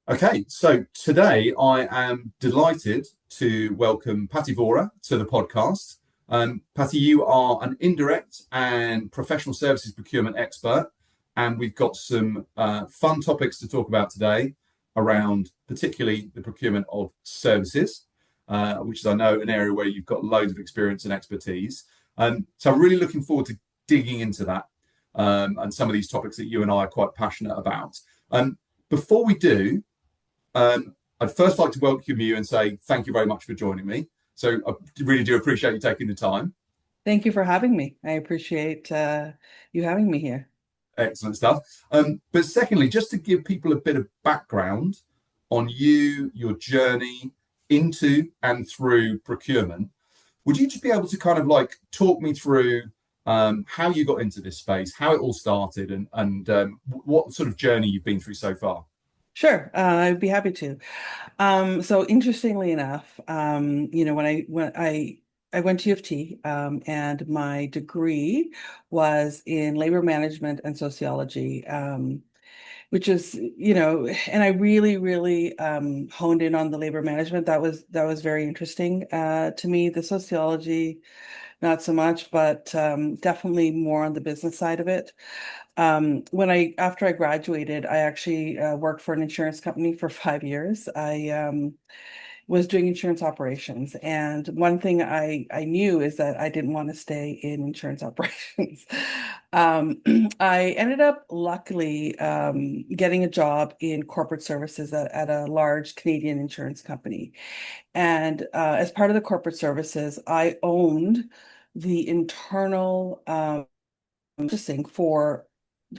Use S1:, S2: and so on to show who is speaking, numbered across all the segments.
S1: Okay, so today I am delighted to welcome Patti Vora to the podcast. Patti, you are an indirect and professional services procurement expert, and we've got some fun topics to talk about today around particularly the procurement of services, which is, I know, an area where you've got loads of experience and expertise. So I'm really looking forward to digging into that and some of these topics that you and I are quite passionate about. Before we do, I'd first like to welcome you and say thank you very much for joining me. So I really do appreciate you taking the time.
S2: Thank you for having me. I appreciate you having me here.
S1: Excellent stuff. But secondly, just to give people a bit of background on you, your journey into and through procurement, would you just be able to kind of like talk me through how you got into this space, how it all started, and what sort of journey you've been through so far?
S2: Sure, I'd be happy to. So interestingly enough, when I went to U of T, and my degree was in labor management and sociology, which is, and I really, really honed in on the labor management. That was very interesting to me. The sociology, not so much, but definitely more on the business side of it. After I graduated, I actually worked for an insurance company for 5 years. I was doing insurance operations, and one thing I knew is that I didn't want to stay in insurance operations. Um, I ended up luckily getting a job in corporate services at a large Canadian insurance company. And as part of the corporate services, I owned the internal purchasing for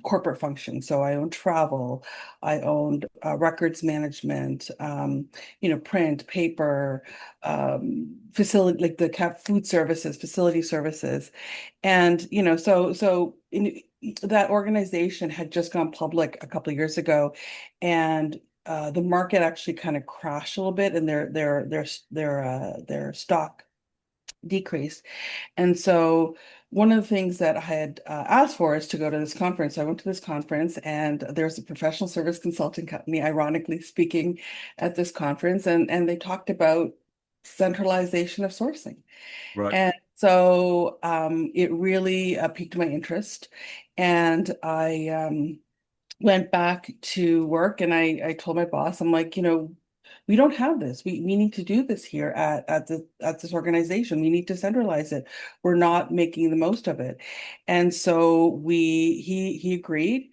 S2: corporate functions. So I owned travel, I owned records management, print, paper, facility, like the food services, facility services. And, that organization had just gone public a couple of years ago, and the market actually kind of crashed a little bit, and their stock decreased. And so one of the things that I had asked for is to go to this conference. So I went to this conference, and there's a professional service consulting company, ironically speaking, at this conference, and they talked about centralization of sourcing.
S1: Right.
S2: And so it really piqued my interest. And I went back to work, and I told my boss, I'm like, we don't have this. We need to do this here at this organization. We need to centralize it. We're not making the most of it. And so he agreed.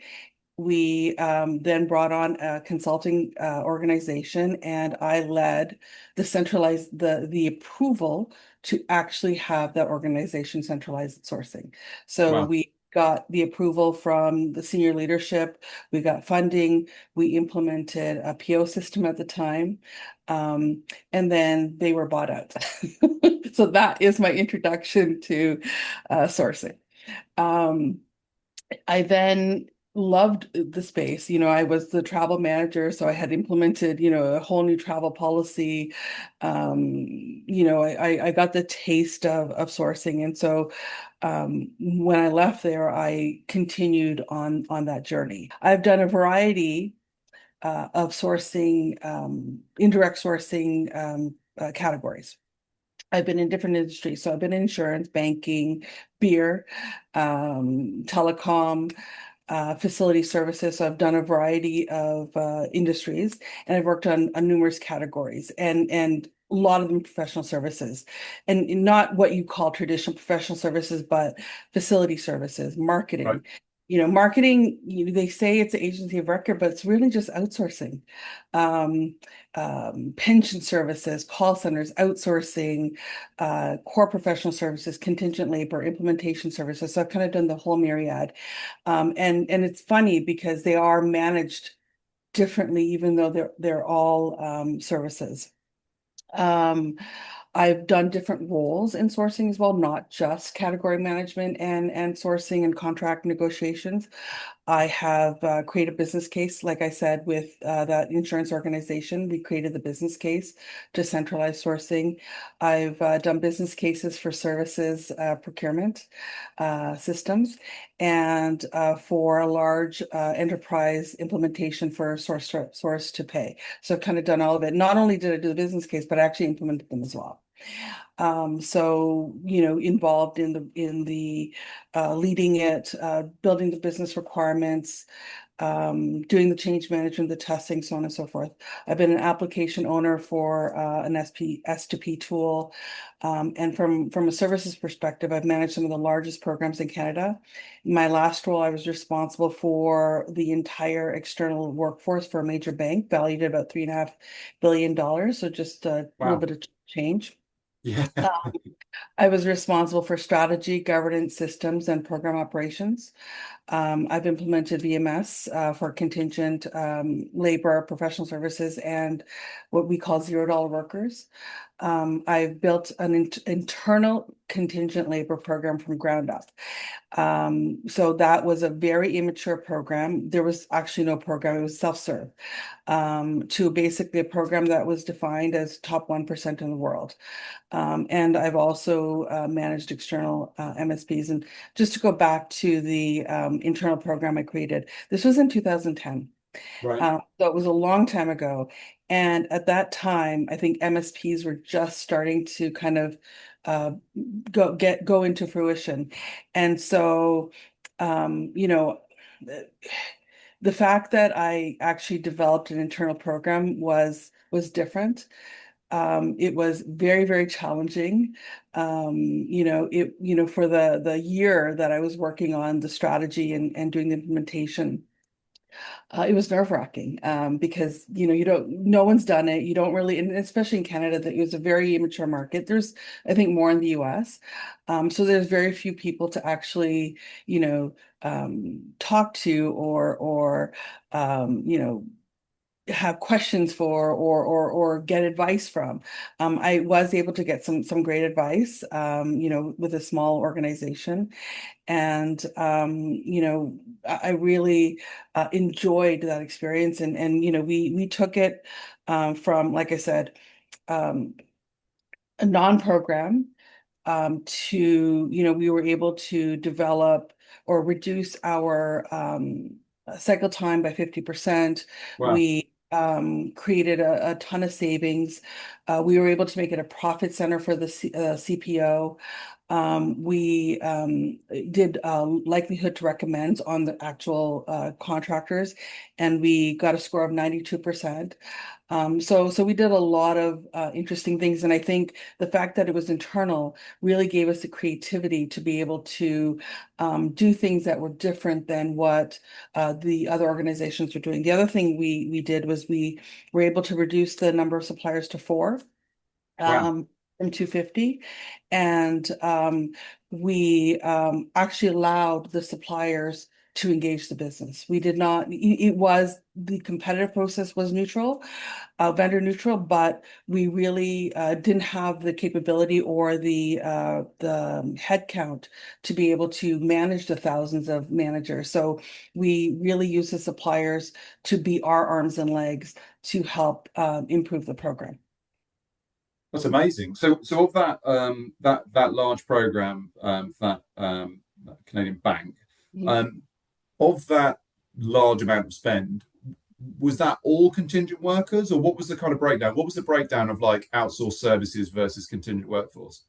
S2: We then brought on a consulting organization, and I led the approval to actually have that organization centralize its sourcing. So
S1: Wow.
S2: we got the approval from the senior leadership, we got funding, we implemented a PO system at the time, and then they were bought out. So that is my introduction to sourcing. Um, I then loved the space. I was the travel manager, so I had implemented, a whole new travel policy. I got the taste of sourcing. And so when I left there, I continued on that journey. I've done a variety of sourcing, indirect sourcing categories. I've been in different industries. So I've been in insurance, banking, beer, telecom, facility services. So I've done a variety of industries, and I've worked on numerous categories, and a lot of them professional services, and not what you call traditional professional services, but facility services,
S1: Right.
S2: marketing. Marketing, they say it's an agency of record, but it's really just outsourcing. Um, Pension services, call centers, outsourcing, core professional services, contingent labor, implementation services. So I've kind of done the whole myriad. And it's funny because they are managed differently, even though they're all services. Um, I've done different roles in sourcing as well, not just category management and sourcing and contract negotiations. I have created a business case, like I said, with that insurance organization. We created the business case to centralize sourcing. I've done business cases for services procurement systems and for a large enterprise implementation for source to pay. So I've kind of done all of it. Not only did I do the business case, but I actually implemented them as well. So, involved in the leading it, building the business requirements, doing the change management, the testing, so on and so forth. I've been an application owner for an S2P tool. And from a services perspective, I've managed some of the largest programs in Canada. In my last role, I was responsible for the entire external workforce for a major bank, valued at about $3.5 billion. So just a little
S1: Wow.
S2: bit of change.
S1: Yeah.
S2: I was responsible for strategy, governance systems, and program operations. I've implemented VMS for contingent labor, professional services, and what we call $0 workers. I've built an internal contingent labor program from ground up. So that was a very immature program. There was actually no program, it was self-serve, to basically a program that was defined as top 1% in the world. And I've also managed external MSPs. And just to go back to the internal program I created, this was in 2010.
S1: Right.
S2: So it was a long time ago. And at that time, I think MSPs were just starting to kind of uh, go into fruition. And so, the, the fact that I actually developed an internal program was different. It was very, very challenging. For the year that I was working on the strategy and doing the implementation, it was nerve-wracking because no one's done it. You don't really, and especially in Canada, that it was a very immature market. There's, I think, more in the US. So there's very few people to actually, talk to or have questions for or get advice from. I was able to get some great advice, with a small organization. And I really enjoyed that experience. And we took it from, like I said, um, a non-program to, we were able to develop or reduce our cycle time by 50%.
S1: Wow.
S2: We created a ton of savings. We were able to make it a profit center for the CPO. We did likelihood to recommend on the actual contractors, and we got a score of 92%. So we did a lot of interesting things, and I think the fact that it was internal really gave us the creativity to be able to do things that were different than what the other organizations were doing. The other thing we did was we were able to reduce the number of suppliers to 4
S1: Wow.
S2: from 250. And we actually allowed the suppliers to engage the business. We did not, the competitive process was neutral, vendor neutral, but we really didn't have the capability or the headcount to be able to manage the thousands of managers. So we really use the suppliers to be our arms and legs to help improve the program.
S1: That's amazing. So of that large program for that Canadian bank,
S2: Mhm.
S1: um, of that large amount of spend, was that all contingent workers, or what was the kind of breakdown? What was the breakdown of like outsourced services versus contingent workforce?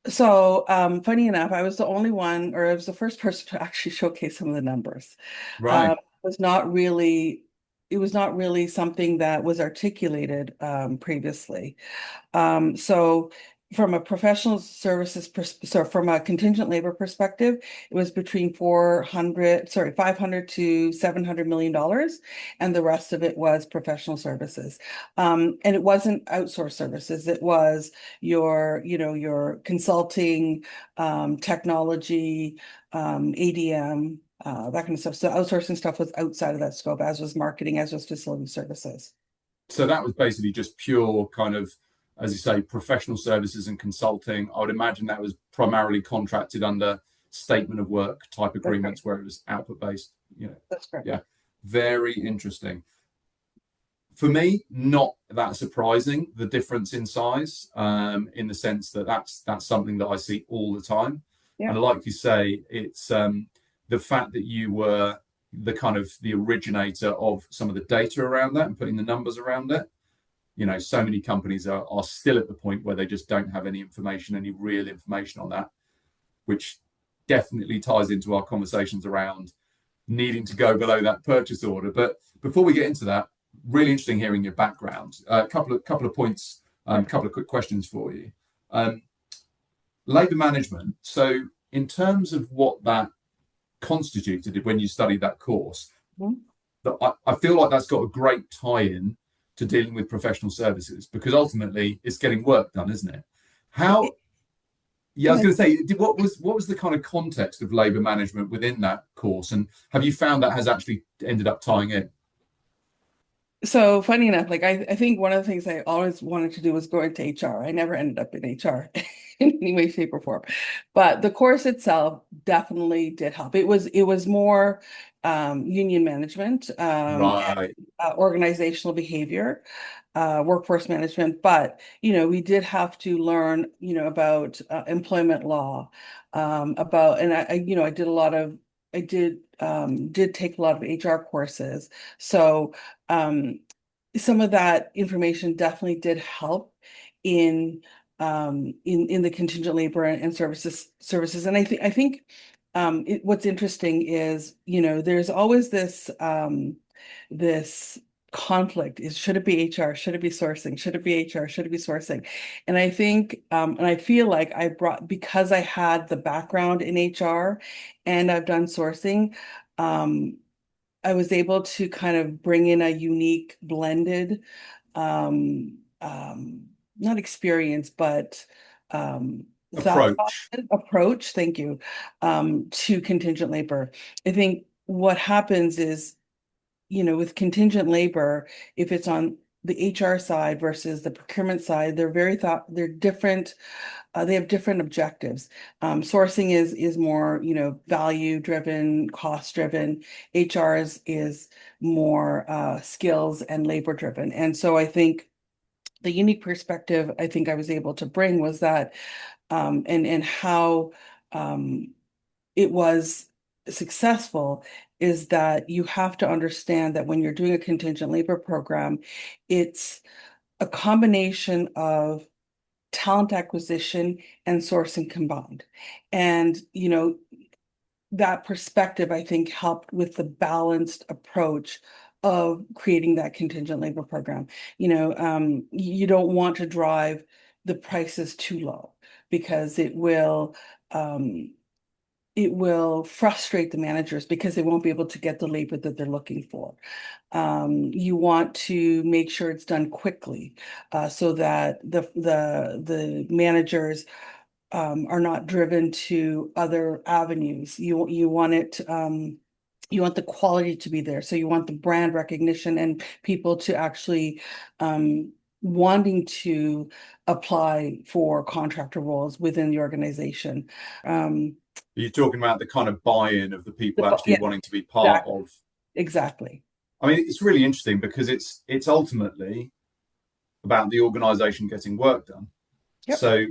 S2: So, funny enough, I was the only one, or I was the first person to actually showcase some of the numbers.
S1: Right.
S2: It was not really, it was not really something that was articulated previously. So from a professional services, so from a contingent labor perspective, it was between 500 to $700 million, and the rest of it was professional services. And it wasn't outsourced services. It was your consulting, technology, ADM, that kind of stuff. So outsourcing stuff was outside of that scope, as was marketing, as was facility services.
S1: So that was basically just pure kind of, as you say, professional services and consulting. I would imagine that was primarily contracted under statement of work type
S2: That's right.
S1: agreements where it was output based. you know,
S2: That's correct.
S1: yeah, very interesting. For me, not that surprising, the difference in size, in the sense that that's something that I see all the time.
S2: Yeah.
S1: And like you say, it's the fact that you were the kind of the originator of some of the data around that and putting the numbers around it. You know, so many companies are still at the point where they just don't have any information, any real information on that, which definitely ties into our conversations around needing to go below that purchase order. But before we get into that, really interesting hearing your background. A couple of points, a couple of quick questions for you. Labour management. So, in terms of what that constituted when you studied that course, I feel like that's got a great tie-in to dealing with professional services, because ultimately it's getting work done, isn't it? How? Yeah, I was going to say, what was the kind of context of labour management within that course, and have you found that has actually ended up tying in?
S2: So funny enough, like I think one of the things I always wanted to do was go into HR. I never ended up in HR in any way, shape, or form. But the course itself definitely did help. It was more union management,
S1: Right.
S2: organizational behavior, workforce management. But we did have to learn, about employment law, about, and I did a lot of, I did take a lot of HR courses. So some of that information definitely did help in in the contingent labor and services. And I think what's interesting is, there's always this conflict is, should it be HR? Should it be sourcing? Should it be HR? Should it be sourcing? And I think, and I feel like because I had the background in HR and I've done sourcing, I was able to kind of bring in a unique blended, um, not experience, but thought
S1: Approach.
S2: approach, thank you, to contingent labor. I think what happens is, with contingent labor, if it's on the HR side versus the procurement side, they're different. They have different objectives. Sourcing is more, value driven, cost driven. HR is more skills and labor driven. And so I think the unique perspective I think I was able to bring was that, and how it was successful, is that you have to understand that when you're doing a contingent labor program, it's a combination of talent acquisition and sourcing combined. And, that perspective, I think, helped with the balanced approach of creating that contingent labor program. You don't want to drive the prices too low, because um, it will frustrate the managers because they won't be able to get the labor that they're looking for. You want to make sure it's done quickly, so that the managers are not driven to other avenues. You want it. You want the quality to be there. So you want the brand recognition and people to actually wanting to apply for contractor roles within the organization.
S1: You're talking about the kind of buy-in of the people actually
S2: Yeah,
S1: wanting to be part
S2: exactly.
S1: of.
S2: Exactly.
S1: I mean, it's really interesting because it's ultimately about the organisation getting work done.
S2: Yep.
S1: So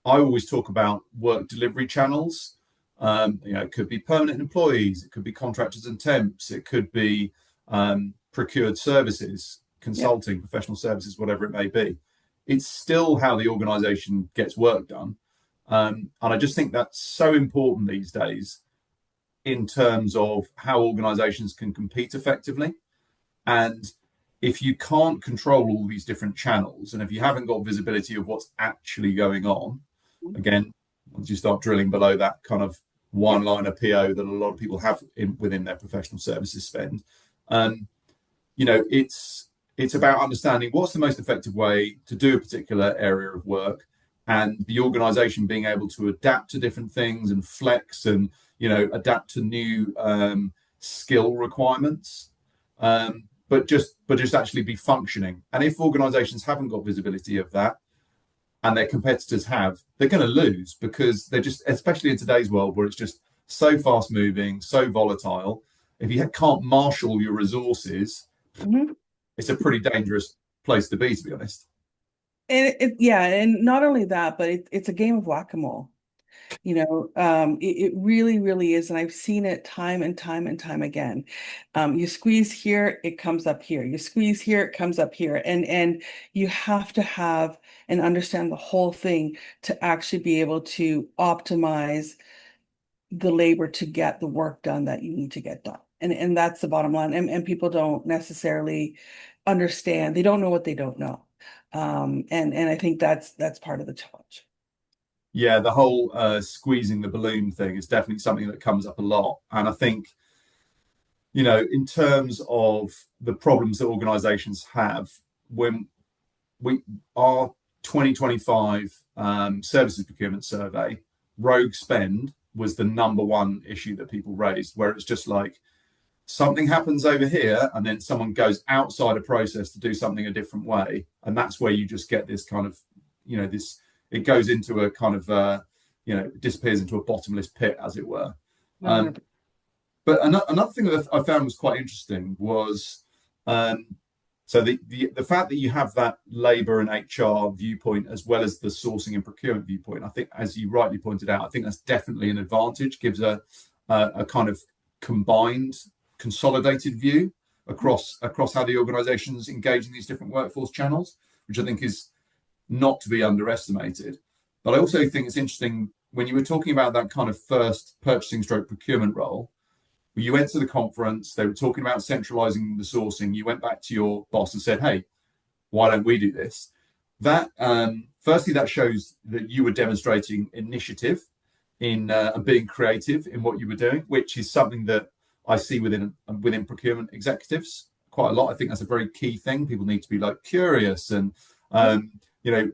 S1: I always talk about work delivery channels. It could be permanent employees, it could be contractors and temps, it could be procured services,
S2: Yep.
S1: consulting, professional services, whatever it may be. It's still how the organisation gets work done. And I just think that's so important these days in terms of how organizations can compete effectively. And if you can't control all these different channels, and if you haven't got visibility of what's actually going on, again, once you start drilling below that kind of one liner PO that a lot of people have within their professional services spend, it's about understanding what's the most effective way to do a particular area of work, and the organization being able to adapt to different things and flex and adapt to new skill requirements, but just actually be functioning. And if organizations haven't got visibility of that, and their competitors have, they're going to lose, because they're just, especially in today's world where it's just so fast moving, so volatile. if you can't marshal your resources,
S2: Mhm.
S1: it's a pretty dangerous place to be honest.
S2: And yeah, and not only that, but it's a game of whack-a-mole. It really, really is. And I've seen it time and time and time again. You squeeze here, it comes up here. You squeeze here, it comes up here. And you have to have and understand the whole thing to actually be able to optimize the labor to get the work done that you need to get done. And that's the bottom line. And people don't necessarily understand. They don't know what they don't know. And I think that's part of the challenge.
S1: Yeah, the whole squeezing the balloon thing is definitely something that comes up a lot. And I think, in terms of the problems that organizations have, when our 2025 services procurement survey, rogue spend was the number one issue that people raised, where it's just like something happens over here and then someone goes outside a process to do something a different way. And that's where you just get this kind of, this, it goes into a kind of, disappears into a bottomless pit, as it were. Um,
S2: 100%.
S1: but another thing that I found was quite interesting was so the fact that you have that labor and HR viewpoint as well as the sourcing and procurement viewpoint, I think, as you rightly pointed out, I think that's definitely an advantage. Gives a kind of combined, consolidated view across how the organisations engage in these different workforce channels, which I think is not to be underestimated. But I also think it's interesting when you were talking about that kind of first purchasing stroke procurement role. You went to the conference, they were talking about centralizing the sourcing. You went back to your boss and said, hey, why don't we do this? That firstly, that shows that you were demonstrating initiative in being creative in what you were doing, which is something that I see within procurement executives quite a lot. I think that's a very key thing. People need to be like curious and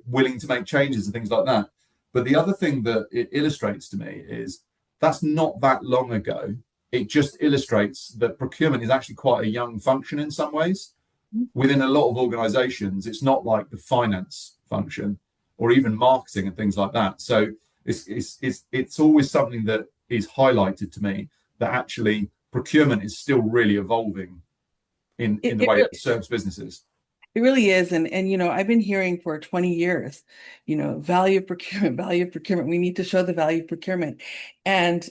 S1: willing to make changes and things like that. But the other thing that it illustrates to me is that's not that long ago. It just illustrates that procurement is actually quite a young function in some ways. Within a lot of organizations, it's not like the finance function or even marketing and things like that. So it's always something that is highlighted to me that actually procurement is still really evolving in
S2: It,
S1: the
S2: it
S1: way
S2: really
S1: it serves businesses.
S2: It really is. And I've been hearing for 20 years, value of procurement, value of procurement. We need to show the value of procurement. And,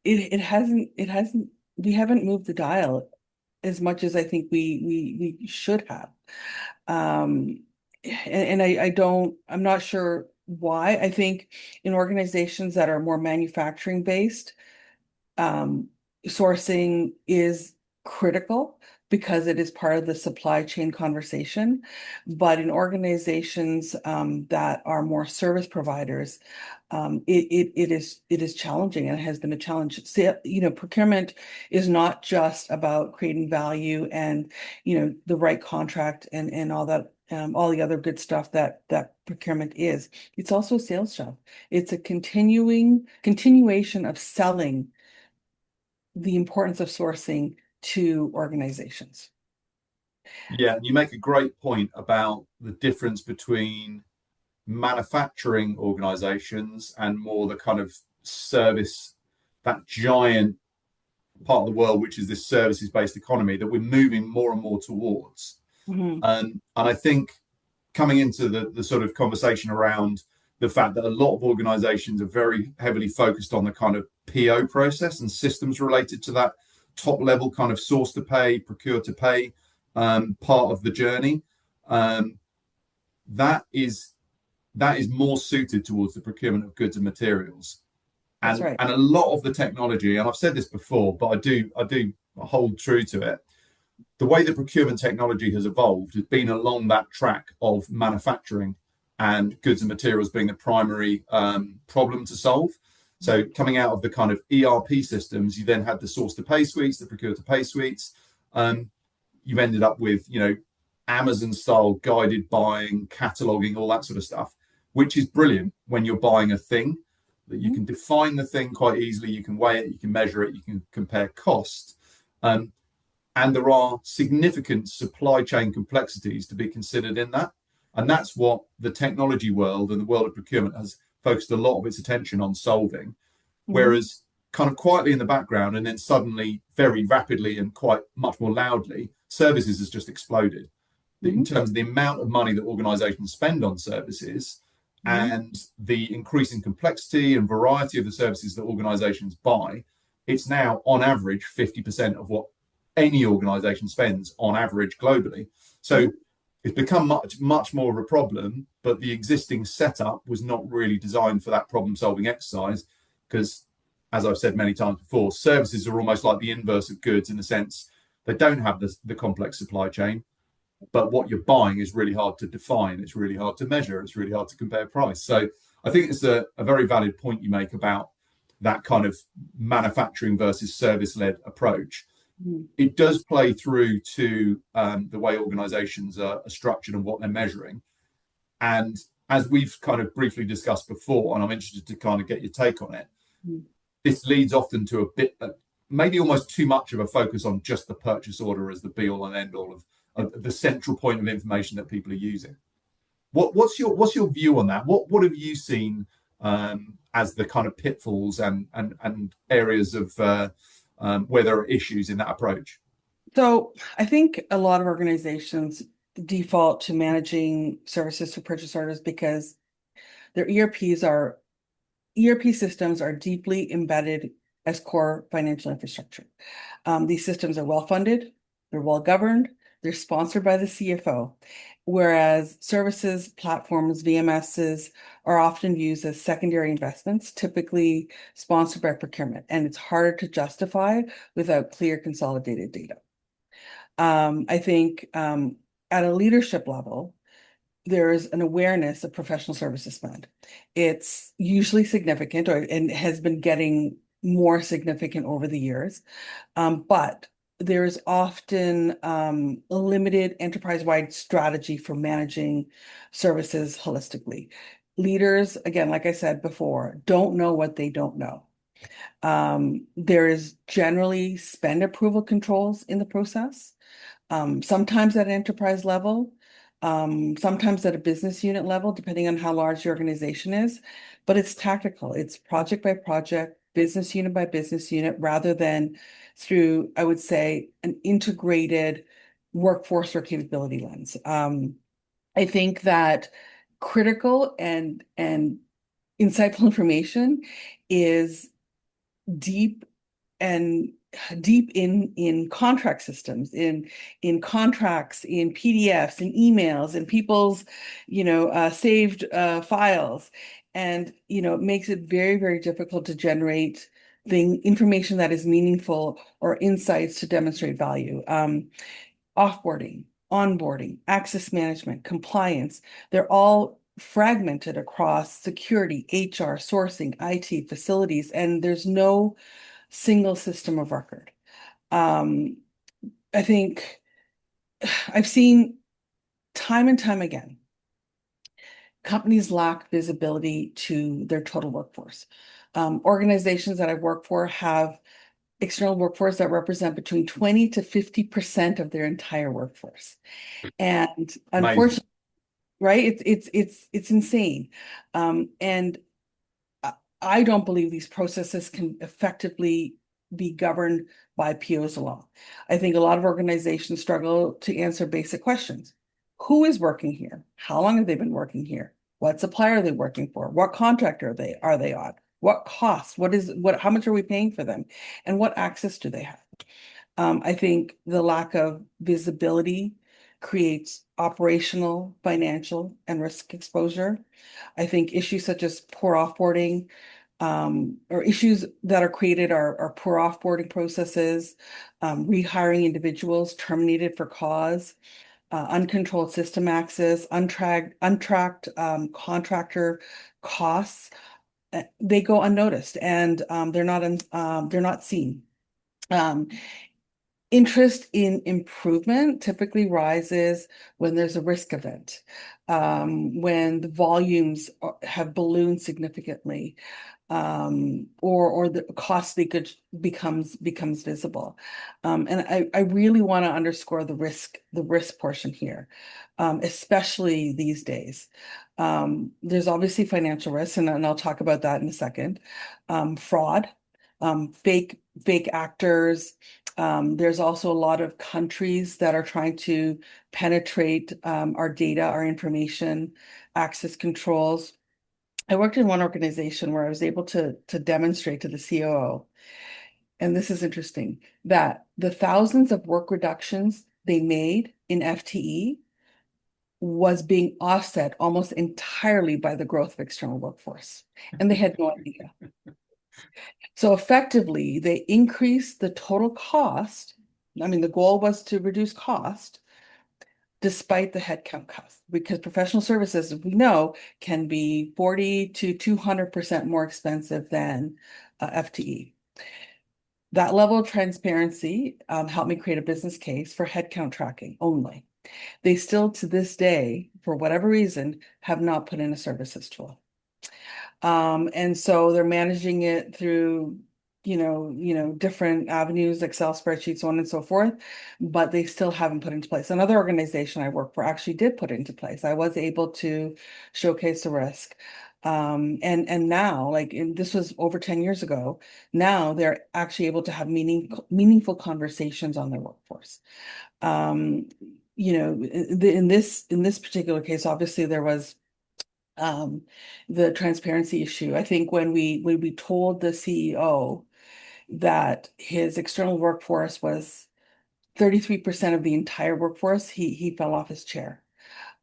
S2: it hasn't, we haven't moved the dial as much as I think we should have. Um, and I'm not sure why. I think in organizations that are more manufacturing based, um, sourcing is critical because it is part of the supply chain conversation. But in organizations that are more service providers, it is challenging and it has been a challenge. Procurement is not just about creating value and the right contract and all that. All the other good stuff that procurement is. It's also a sales job. It's a continuation of selling the importance of sourcing to organizations.
S1: Yeah, and you make a great point about the difference between manufacturing organizations and more the kind of service, that giant part of the world, which is this services based economy that we're moving more and more towards.
S2: Mhm.
S1: And I think coming into the sort of conversation around the fact that a lot of organizations are very heavily focused on the kind of PO process and systems related to that top level kind of source to pay, procure to pay part of the journey. Um, that is more suited towards the procurement of goods and materials.
S2: That's
S1: And
S2: right.
S1: a lot of the technology, and I've said this before, but I do hold true to it. The way that procurement technology has evolved has been along that track of manufacturing and goods and materials being the primary problem to solve. So coming out of the kind of ERP systems, you then had the source to pay suites, the procure to pay suites. You've ended up with, Amazon style guided buying, cataloging, all that sort of stuff, which is brilliant when you're buying a thing that you can define the thing quite easily. You can weigh it, you can measure it, you can compare cost. And there are significant supply chain complexities to be considered in that. And that's what the technology world and the world of procurement has focused a lot of its attention on solving.
S2: Mhm.
S1: Whereas kind of quietly in the background, and then suddenly, very rapidly and quite much more loudly, services has just exploded in
S2: Mhm.
S1: terms of the amount of money that organizations spend on services
S2: Mhm.
S1: and the increasing complexity and variety of the services that organizations buy. It's now on average 50% of what any organization spends on average globally. So
S2: Mhm.
S1: it's become much more of a problem, but the existing setup was not really designed for that problem solving exercise because, as I've said many times before, services are almost like the inverse of goods in the sense they don't have the complex supply chain, but what you're buying is really hard to define. It's really hard to measure. It's really hard to compare price. So I think it's a very valid point you make about that kind of manufacturing versus service-led approach.
S2: Mhm.
S1: It does play through to the way organizations are structured and what they're measuring. And as we've kind of briefly discussed before, and I'm interested to kind of get your take on it,
S2: Mhm.
S1: this leads often to a bit, maybe almost too much of a focus on just the purchase order as the be all and end all of the central point of information that people are using. What's your view on that? What have you seen as the kind of pitfalls and areas of where there are issues in that approach?
S2: So I think a lot of organizations default to managing services to purchase orders because their ERP systems are deeply embedded as core financial infrastructure. These systems are well funded, they're well governed, they're sponsored by the CFO, whereas services, platforms, VMSs are often used as secondary investments, typically sponsored by procurement, and it's harder to justify without clear consolidated data. I think at a leadership level, there's an awareness of professional services spend. It's usually significant and has been getting more significant over the years. But there's often a limited enterprise-wide strategy for managing services holistically. Leaders, again, like I said before, don't know what they don't know. There is generally spend approval controls in the process, sometimes at enterprise level, sometimes at a business unit level, depending on how large the organization is. But it's tactical. It's project by project, business unit by business unit, rather than through, I would say, an integrated workforce or capability lens. I think that critical and insightful information is deep and deep in contract systems, in contracts, in PDFs, in emails, in people's, saved files, and it makes it very, very difficult to generate the information that is meaningful or insights to demonstrate value. Offboarding, onboarding, access management, compliance, they're all fragmented across security, HR, sourcing, IT, facilities, and there's no single system of record. Um, I think I've seen time and time again, companies lack visibility to their total workforce. Organizations that I've worked for have external workforce that represent between 20 to 50% of their entire workforce. And
S1: Amazing.
S2: unfortunately, right, it's insane. And I don't believe these processes can effectively be governed by POs alone. I think a lot of organizations struggle to answer basic questions. Who is working here? How long have they been working here? What supplier are they working for? What contract are they on? What costs? How much are we paying for them? And what access do they have? I think the lack of visibility creates operational, financial, and risk exposure. I think issues such as poor offboarding, or issues that are created are poor offboarding processes, rehiring individuals terminated for cause, uncontrolled system access, untracked contractor costs. They go unnoticed and they're not seen. Um, Interest in improvement typically rises when there's a risk event, when the volumes have ballooned significantly, or the costly good becomes visible. And I really want to underscore the risk portion here, especially these days. There's obviously financial risk, and I'll talk about that in a second. Fraud, fake actors. There's also a lot of countries that are trying to penetrate our data, our information, access controls. I worked in one organization where I was able to demonstrate to the COO, and this is interesting, that the thousands of work reductions they made in FTE was being offset almost entirely by the growth of external workforce. And they had no idea. So effectively, they increased the total cost. I mean, the goal was to reduce cost despite the headcount cost, because professional services, we know, can be 40 to 200% more expensive than FTE. That level of transparency helped me create a business case for headcount tracking only. They still, to this day, for whatever reason, have not put in a services tool. And so they're managing it through, different avenues, Excel spreadsheets, so on and so forth, but they still haven't put into place. Another organization I work for actually did put it into place. I was able to showcase the risk. And now, this was over 10 years ago, now they're actually able to have meaningful conversations on their workforce. In this particular case, obviously there was the transparency issue. I think when we told the CEO that his external workforce was 33% of the entire workforce, he fell off his chair.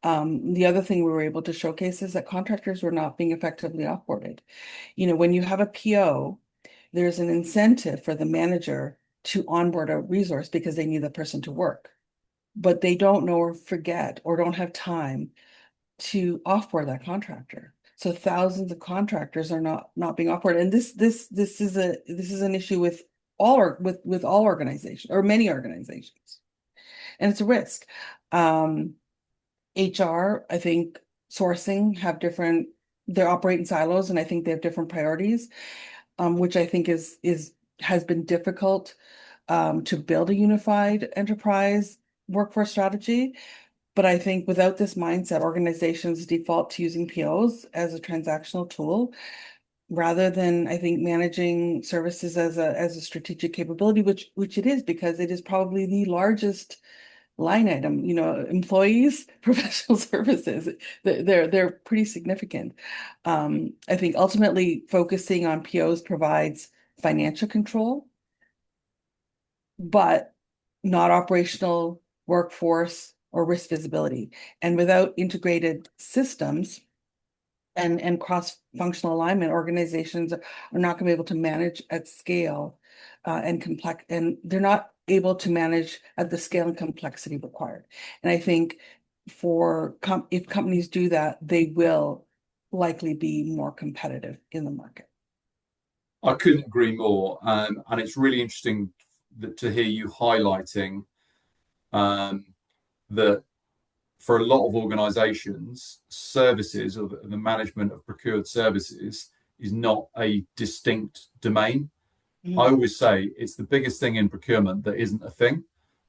S2: The other thing we were able to showcase is that contractors were not being effectively offboarded. When you have a PO, there's an incentive for the manager to onboard a resource because they need the person to work, but they don't know or forget or don't have time to offboard that contractor. So thousands of contractors are not being offboarded, and this is an issue with all organizations, or many organizations, and it's a risk. HR, I think, sourcing they operate in silos, and I think they have different priorities, which I think has been difficult to build a unified enterprise workforce strategy. But I think without this mindset, organizations default to using POs as a transactional tool rather than, I think, managing services as a strategic capability, which it is, because it is probably the largest line item. Employees, professional services, they're pretty significant. I think ultimately focusing on POs provides financial control, but not operational, workforce, or risk visibility. And without integrated systems and cross-functional alignment, organizations are not going to be able to manage at scale and they're not able to manage at the scale and complexity required. And I think if companies do that, they will likely be more competitive in the market.
S1: I couldn't agree more. And it's really interesting to hear you highlighting that for a lot of organizations, services, or the management of procured services, is not a distinct domain.
S2: Mm-hmm.
S1: I always say it's the biggest thing in procurement that isn't a thing.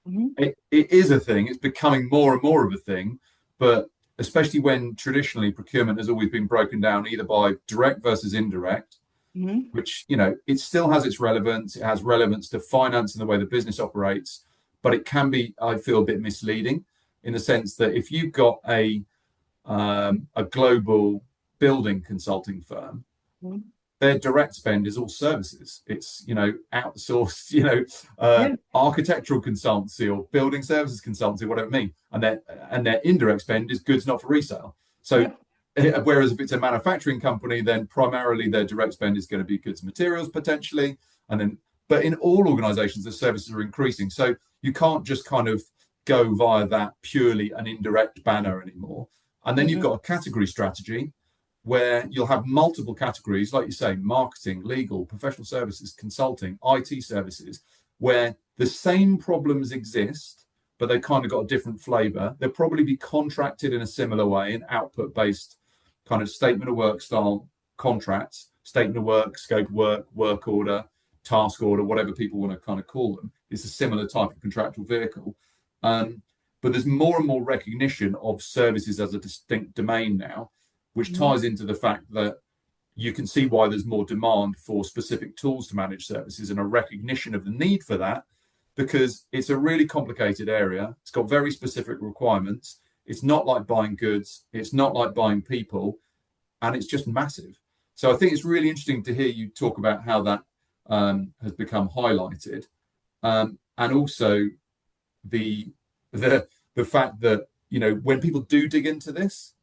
S2: Mm-hmm.
S1: It is a thing. It's becoming more and more of a thing, but especially when traditionally procurement has always been broken down either by direct versus indirect,
S2: Mm-hmm.
S1: which, it still has its relevance. It has relevance to finance and the way the business operates, but it can be, I feel, a bit misleading in the sense that if you've got a global building consulting firm,
S2: Mm-hmm.
S1: their direct spend is all services. It's, outsourced,
S2: Yeah.
S1: architectural consultancy or building services consultancy, whatever it means. And their indirect spend is goods not for resale. So whereas if it's a manufacturing company, then primarily their direct spend is going to be goods and materials potentially. But in all organizations, the services are increasing. So you can't just kind of go via that purely an indirect banner anymore. And then you've got a category strategy where you'll have multiple categories, like you say, marketing, legal, professional services, consulting, IT services, where the same problems exist, but they kind of got a different flavor. They'll probably be contracted in a similar way, an output-based kind of statement of work style contracts, statement of work, scope of work, work order, task order, whatever people want to kind of call them. It's a similar type of contractual vehicle. But there's more and more recognition of services as a distinct domain now, which ties into the fact that you can see why there's more demand for specific tools to manage services and a recognition of the need for that, because it's a really complicated area. It's got very specific requirements. It's not like buying goods. It's not like buying people, and it's just massive. So I think it's really interesting to hear you talk about how that has become highlighted, and also the the fact that, you know, when people do dig into this,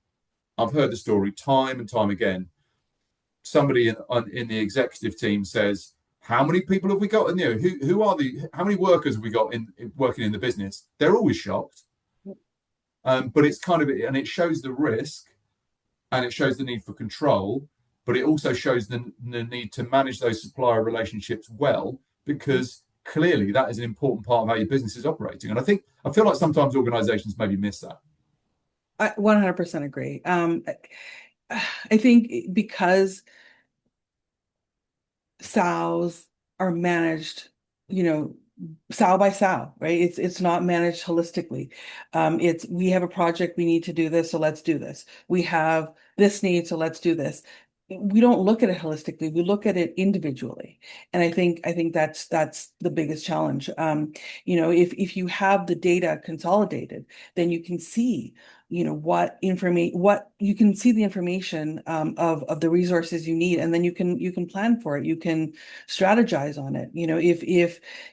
S1: I've heard the story time and time again. Somebody in the executive team says, "How many people have we got in there? Who are how many workers have we got in working in the business?" They're always shocked, but it's kind of, and it shows the risk, and it shows the need for control, but it also shows the need to manage those supplier relationships well, because clearly that is an important part of how your business is operating. And I feel like sometimes organizations maybe miss that.
S2: I 100% agree. I think because SOWs are managed, you know, SOW by SOW, right? It's not managed holistically. It's, we have a project, we need to do this, so let's do this. We have this need, so let's do this. We don't look at it holistically. We look at it individually, and I think that's the biggest challenge. You know, if you have the data consolidated, then you can see, you know, what you can see the information of the resources you need, and then you can plan for it. You can strategize on it. You know, if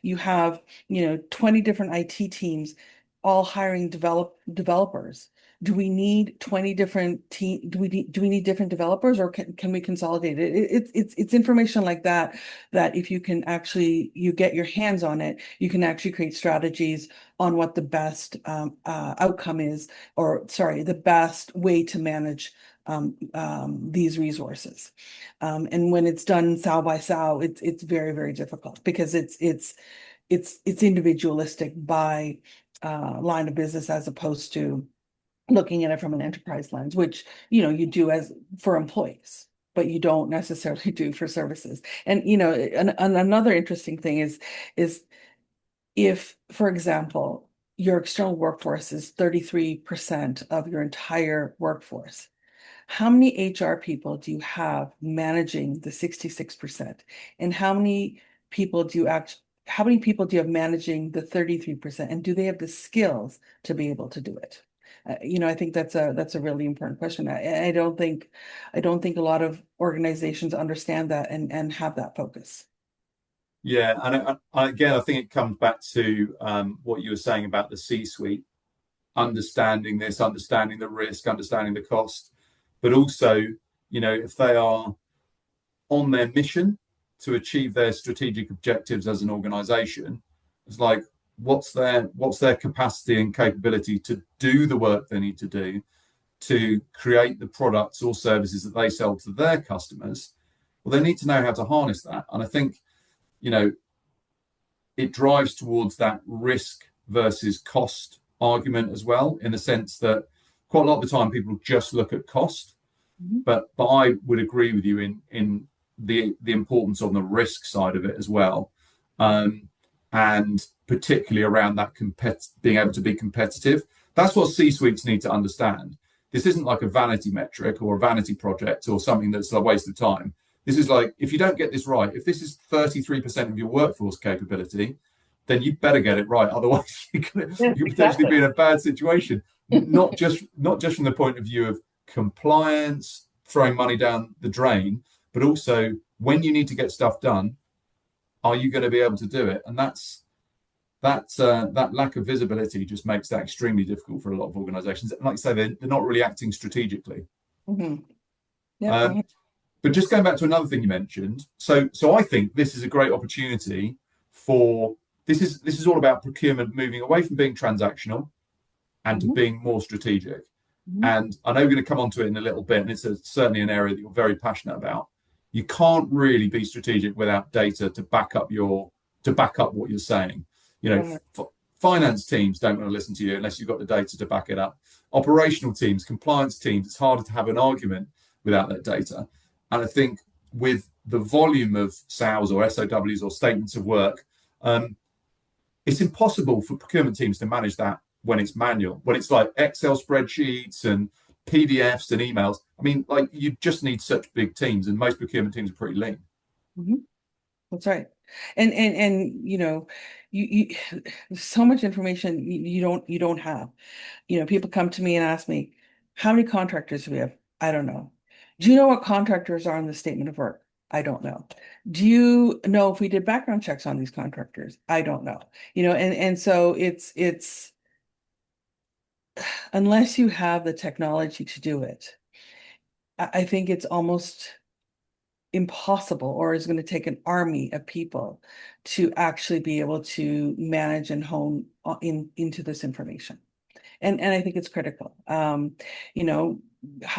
S2: you have, you know, 20 different IT teams all hiring developers, do we need 20 different do we need different developers, or can we consolidate it? It's information like that if you can actually, you get your hands on it, you can actually create strategies on what the best outcome is, or sorry, the best way to manage these resources. And when it's done SOW by SOW, it's very, very difficult, because it's individualistic by line of business, as opposed to looking at it from an enterprise lens, which, you know, you do as for employees, but you don't necessarily do for services. And, you know, another interesting thing is if, for example, your external workforce is 33% of your entire workforce, how many HR people do you have managing the 66%? And how many people do you have managing the 33%? And do they have the skills to be able to do it? You know, I think that's a really important question. I don't think a lot of organizations understand that and have that focus.
S1: Yeah, and again, I think it comes back to what you were saying about the C-suite, understanding this, understanding the risk, understanding the cost, but also, you know, if they are on their mission to achieve their strategic objectives as an organization, it's like, what's their capacity and capability to do the work they need to do to create the products or services that they sell to their customers. Well, they need to know how to harness that. And I think, you know, it drives towards that risk versus cost argument as well, in the sense that quite a lot of the time people just look at cost, but I would agree with you in the importance on the risk side of it as well, and particularly around that being able to be competitive. That's what C-suites need to understand. This isn't like a vanity metric or a vanity project or something that's a waste of time. This is like, if you don't get this right, if this is 33% of your workforce capability, then you better get it right. Otherwise, you potentially be in a bad situation. Not just from the point of view of compliance, throwing money down the drain, but also when you need to get stuff done, are you going to be able to do it? And that lack of visibility just makes that extremely difficult for a lot of organizations. And like I say, they're not really acting strategically.
S2: Yeah.
S1: But just going back to another thing you mentioned, so I think this is a great opportunity for this is all about procurement moving away from being transactional and to being more strategic. And I know we're going to come onto it in a little bit, and it's certainly an area that you're very passionate about. You can't really be strategic without data to back up what you're saying. You know, finance teams don't want to listen to you unless you've got the data to back it up. Operational teams, compliance teams, it's harder to have an argument without that data. And I think with the volume of SOWs or SOWs or statements of work, it's impossible for procurement teams to manage that when it's manual, when it's like Excel spreadsheets and PDFs and emails. I mean, like you just need such big teams, and most procurement teams are pretty lean.
S2: Mhm. That's right. And you there's so much information you don't have. People come to me and ask me, how many contractors do we have? I don't know. Do you know what contractors are in the statement of work? I don't know. Do you know if we did background checks on these contractors? I don't know. And so it's unless you have the technology to do it, I think it's almost impossible, or is going to take an army of people to actually be able to manage and hone into this information. And I think it's critical. You know,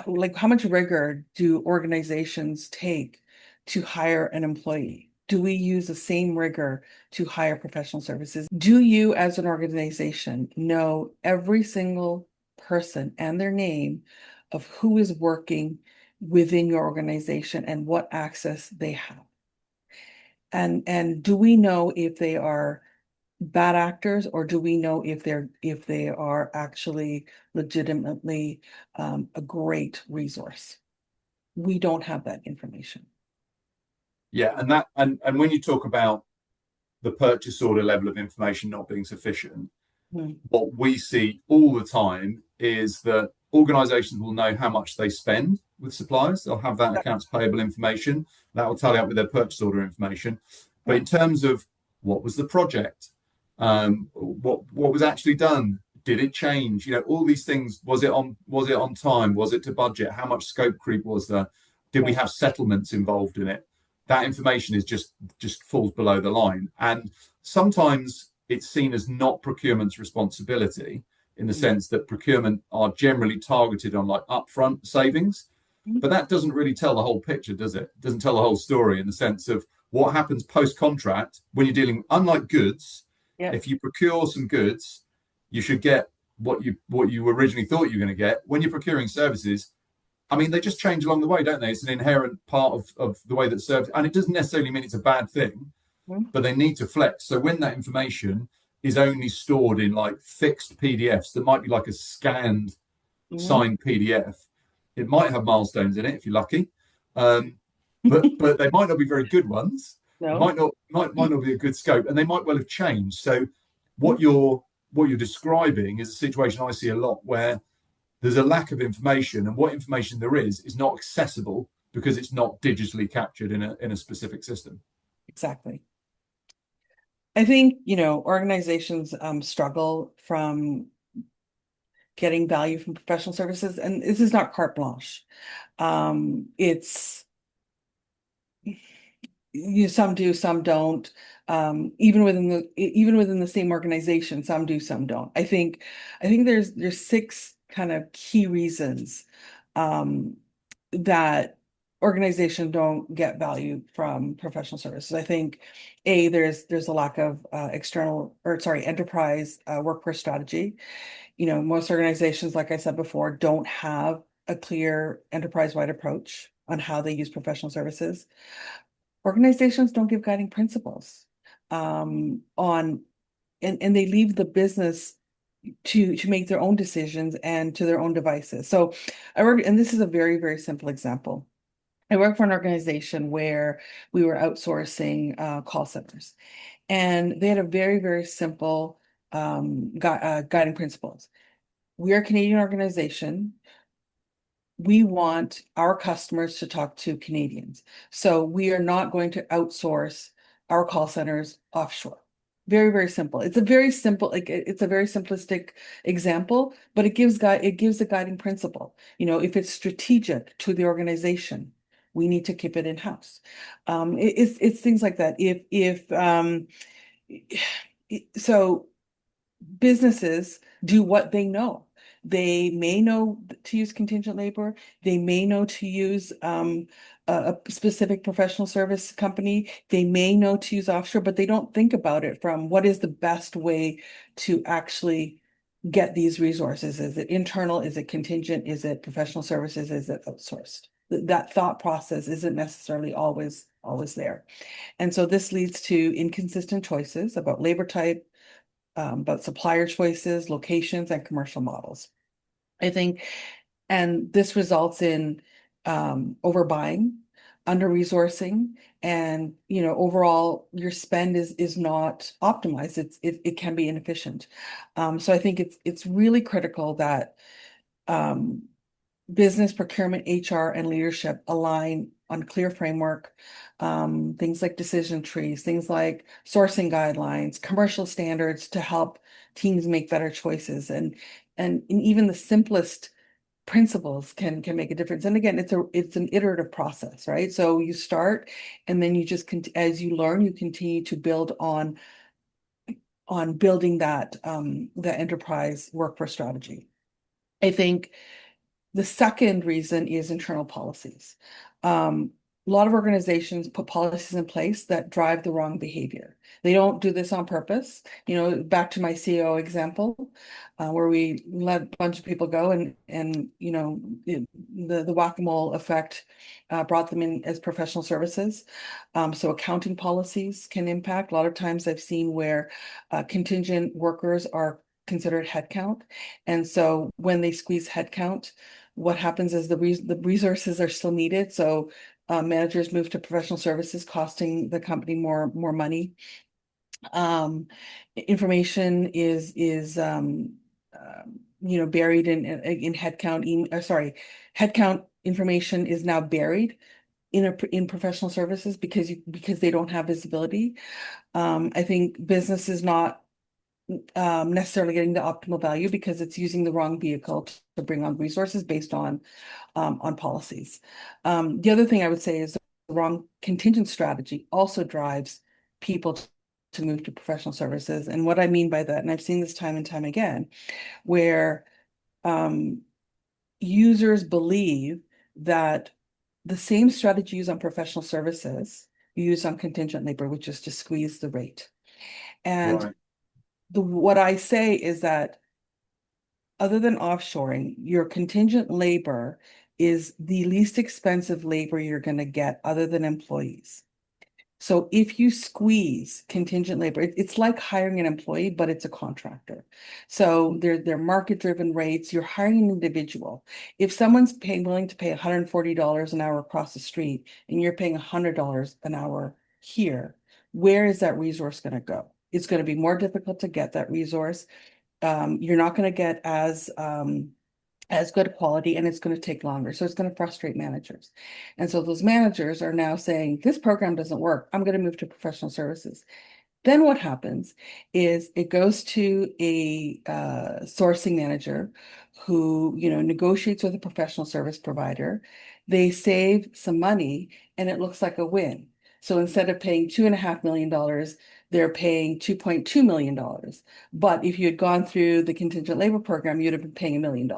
S2: like how much rigor do organizations take to hire an employee? Do we use the same rigor to hire professional services? Do you, as an organization, know every single person and their name of who is working within your organization and what access they have? And do we know if they are bad actors, or do we know if they are actually legitimately a great resource? We don't have that information.
S1: Yeah, and when you talk about the purchase order level of information not being sufficient,
S2: Mm.
S1: what we see all the time is that organizations will know how much they spend with suppliers. They'll have that accounts payable information that will tally up with their purchase order information. But
S2: Yeah.
S1: in terms of what was the project, what was actually done, did it change? All these things. Was it on time? Was it to budget? How much scope creep was there? Did we
S2: Yeah.
S1: have settlements involved in it? That information is just falls below the line, and sometimes it's seen as not procurement's responsibility in the
S2: Mm.
S1: sense that procurement are generally targeted on like upfront savings.
S2: Mm.
S1: But that doesn't really tell the whole picture, does it? It doesn't tell the whole story in the sense of what happens post contract when you're dealing, unlike goods,
S2: Yeah.
S1: if you procure some goods, you should get what you originally thought you were going to get. When you're procuring services, I mean, they just change along the way, don't they? It's an inherent part of the way that service, and it doesn't necessarily mean it's a bad thing,
S2: Mm.
S1: but they need to flex. So when that information is only stored in like fixed PDFs that might be like a scanned
S2: Mm.
S1: signed PDF, it might have milestones in it if you're lucky, um, but they might not be very good ones. It
S2: No.
S1: might not be a good scope, and they might well have changed. So
S2: Mm.
S1: what you're describing is a situation I see a lot where there's a lack of information, and what information there is not accessible because it's not digitally captured in a specific system.
S2: Exactly. I think, organizations struggle from getting value from professional services, and this is not carte blanche. It's some do, some don't. Even within the same organization, some do, some don't. I think there's six kind of key reasons um, that organizations don't get value from professional services. I think there's a lack of enterprise workforce strategy. Most organizations, like I said before, don't have a clear enterprise-wide approach on how they use professional services. Organizations don't give guiding principles on and they leave the business to make their own decisions and to their own devices. So and this is a very, very simple example. I work for an organization where we were outsourcing call centers, and they had a very, very simple guiding principles. We are a Canadian organization. We want our customers to talk to Canadians. So we are not going to outsource our call centers offshore. Very, very simple. It's a very simple, like it's a very simplistic example, but it gives a guiding principle. If it's strategic to the organization, we need to keep it in-house. It's things like that. So businesses do what they know. They may know to use contingent labor. They may know to use a specific professional service company. They may know to use offshore, but they don't think about it from what is the best way to actually get these resources. Is it internal? Is it contingent? Is it professional services? Is it outsourced? That thought process isn't necessarily always there. And so this leads to inconsistent choices about labor type, about supplier choices, locations, and commercial models. I think And this results in overbuying, under-resourcing, and overall your spend is not optimized. It can be inefficient. So I think it's really critical that um, business, procurement, HR, and leadership align on clear framework, things like decision trees, things like sourcing guidelines, commercial standards to help teams make better choices. And even the simplest principles can make a difference. And again, it's an iterative process, right? So you start, and then you just as you learn, you continue to build on building that enterprise workforce strategy. I think the second reason is internal policies. A lot of organizations put policies in place that drive the wrong behavior. They don't do this on purpose. Back to my CEO example, where we let a bunch of people go, and the whack-a-mole effect brought them in as professional services. So accounting policies can impact. A lot of times I've seen where contingent workers are considered headcount. And so when they squeeze headcount, what happens is the resources are still needed. So managers move to professional services, costing the company more money. Information is buried in headcount. Sorry, headcount information is now buried in professional services because they don't have visibility. I think business is not necessarily getting the optimal value because it's using the wrong vehicle to bring on resources based on policies. The other thing I would say is the wrong contingent strategy also drives people to move to professional services. And what I mean by that, and I've seen this time and time again, where users believe that the same strategy used on professional services you use on contingent labor, which is to squeeze the rate. And
S1: Right.
S2: what I say is that other than offshoring, your contingent labor is the least expensive labor you're going to get other than employees. So if you squeeze contingent labor, it's like hiring an employee, but it's a contractor. So they're market-driven rates. You're hiring an individual. If someone's willing to pay $140 an hour across the street, and you're paying $100 an hour here, where is that resource going to go? It's going to be more difficult to get that resource. You're not going to get as good quality, and it's going to take longer. So it's going to frustrate managers. And so those managers are now saying, this program doesn't work. I'm going to move to professional services. Then what happens is it goes to a sourcing manager who, negotiates with a professional service provider. They save some money, and it looks like a win. So instead of paying $2.5 million, they're paying $2.2 million. But if you had gone through the contingent labor program, you'd have been paying $1 million.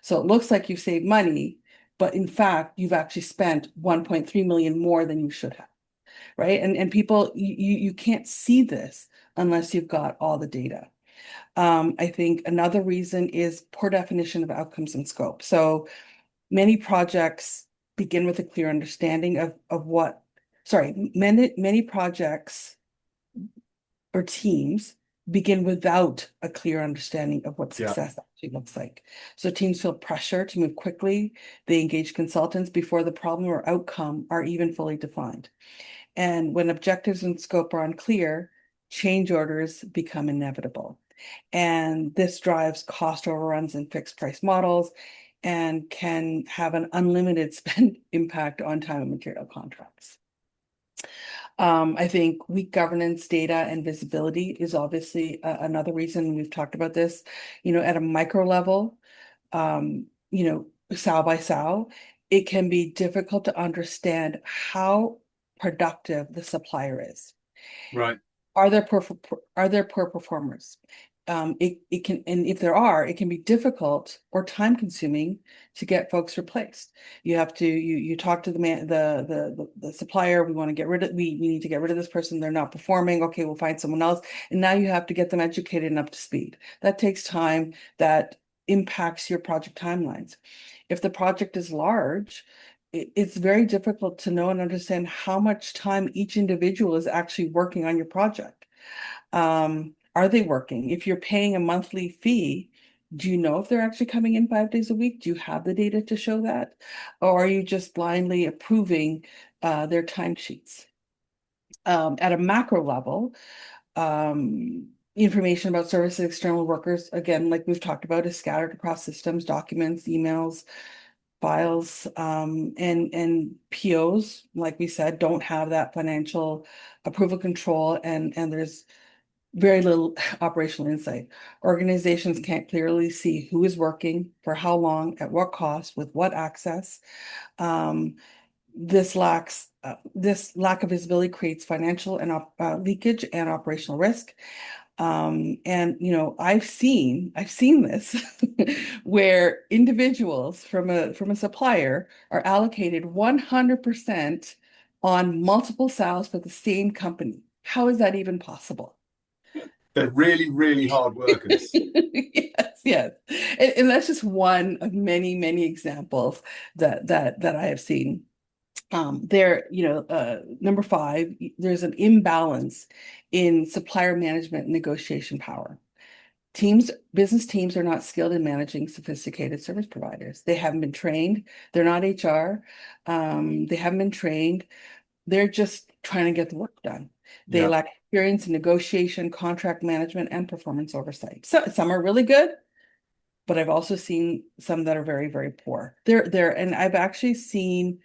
S2: So it looks like you saved money, but in fact, you've actually spent 1.3 million more than you should have. Right. And people, you can't see this unless you've got all the data. I think another reason is poor definition of outcomes and scope. So many projects begin with a clear understanding of what, many projects or teams begin without a clear understanding of what
S1: Yeah.
S2: success actually looks like. So teams feel pressure to move quickly. They engage consultants before the problem or outcome are even fully defined. And when objectives and scope are unclear, change orders become inevitable. And this drives cost overruns and fixed price models and can have an unlimited spend impact on time and material contracts. I think weak governance, data, and visibility is obviously another reason. We've talked about this, at a micro level, SAL by SAL, it can be difficult to understand how productive the supplier is.
S1: Right.
S2: Are there poor performers? It can, and if there are, it can be difficult or time consuming to get folks replaced. You have to you talk to the supplier. We want to get rid of we need to get rid of this person. They're not performing. Okay, we'll find someone else. And now you have to get them educated and up to speed. That takes time. That impacts your project timelines. If the project is large, it's very difficult to know and understand how much time each individual is actually working on your project. Are they working? If you're paying a monthly fee, Do you know if they're actually coming in 5 days a week? Do you have the data to show that? Or are you just blindly approving their timesheets? At a macro level, information about service and external workers, again, like we've talked about, is scattered across systems, documents, emails, files, and POs, like we said, don't have that financial approval control, and there's very little operational insight. Organizations can't clearly see who is working, for how long, at what cost, with what access. Um, this lack of visibility creates financial and leakage and operational risk. And I've seen this where individuals from a supplier are allocated 100% on multiple sales for the same company. How is that even possible?
S1: They're really, really hard workers.
S2: Yes, yes. And that's just one of many, many examples that I have seen. Number five, there's an imbalance in supplier management and negotiation power. Business teams are not skilled in managing sophisticated service providers. They haven't been trained. They're not HR. They haven't been trained. They're just trying to get the work done. They
S1: Yeah.
S2: lack experience in negotiation, contract management, and performance oversight. So some are really good, but I've also seen some that are very, very poor. And I've actually seen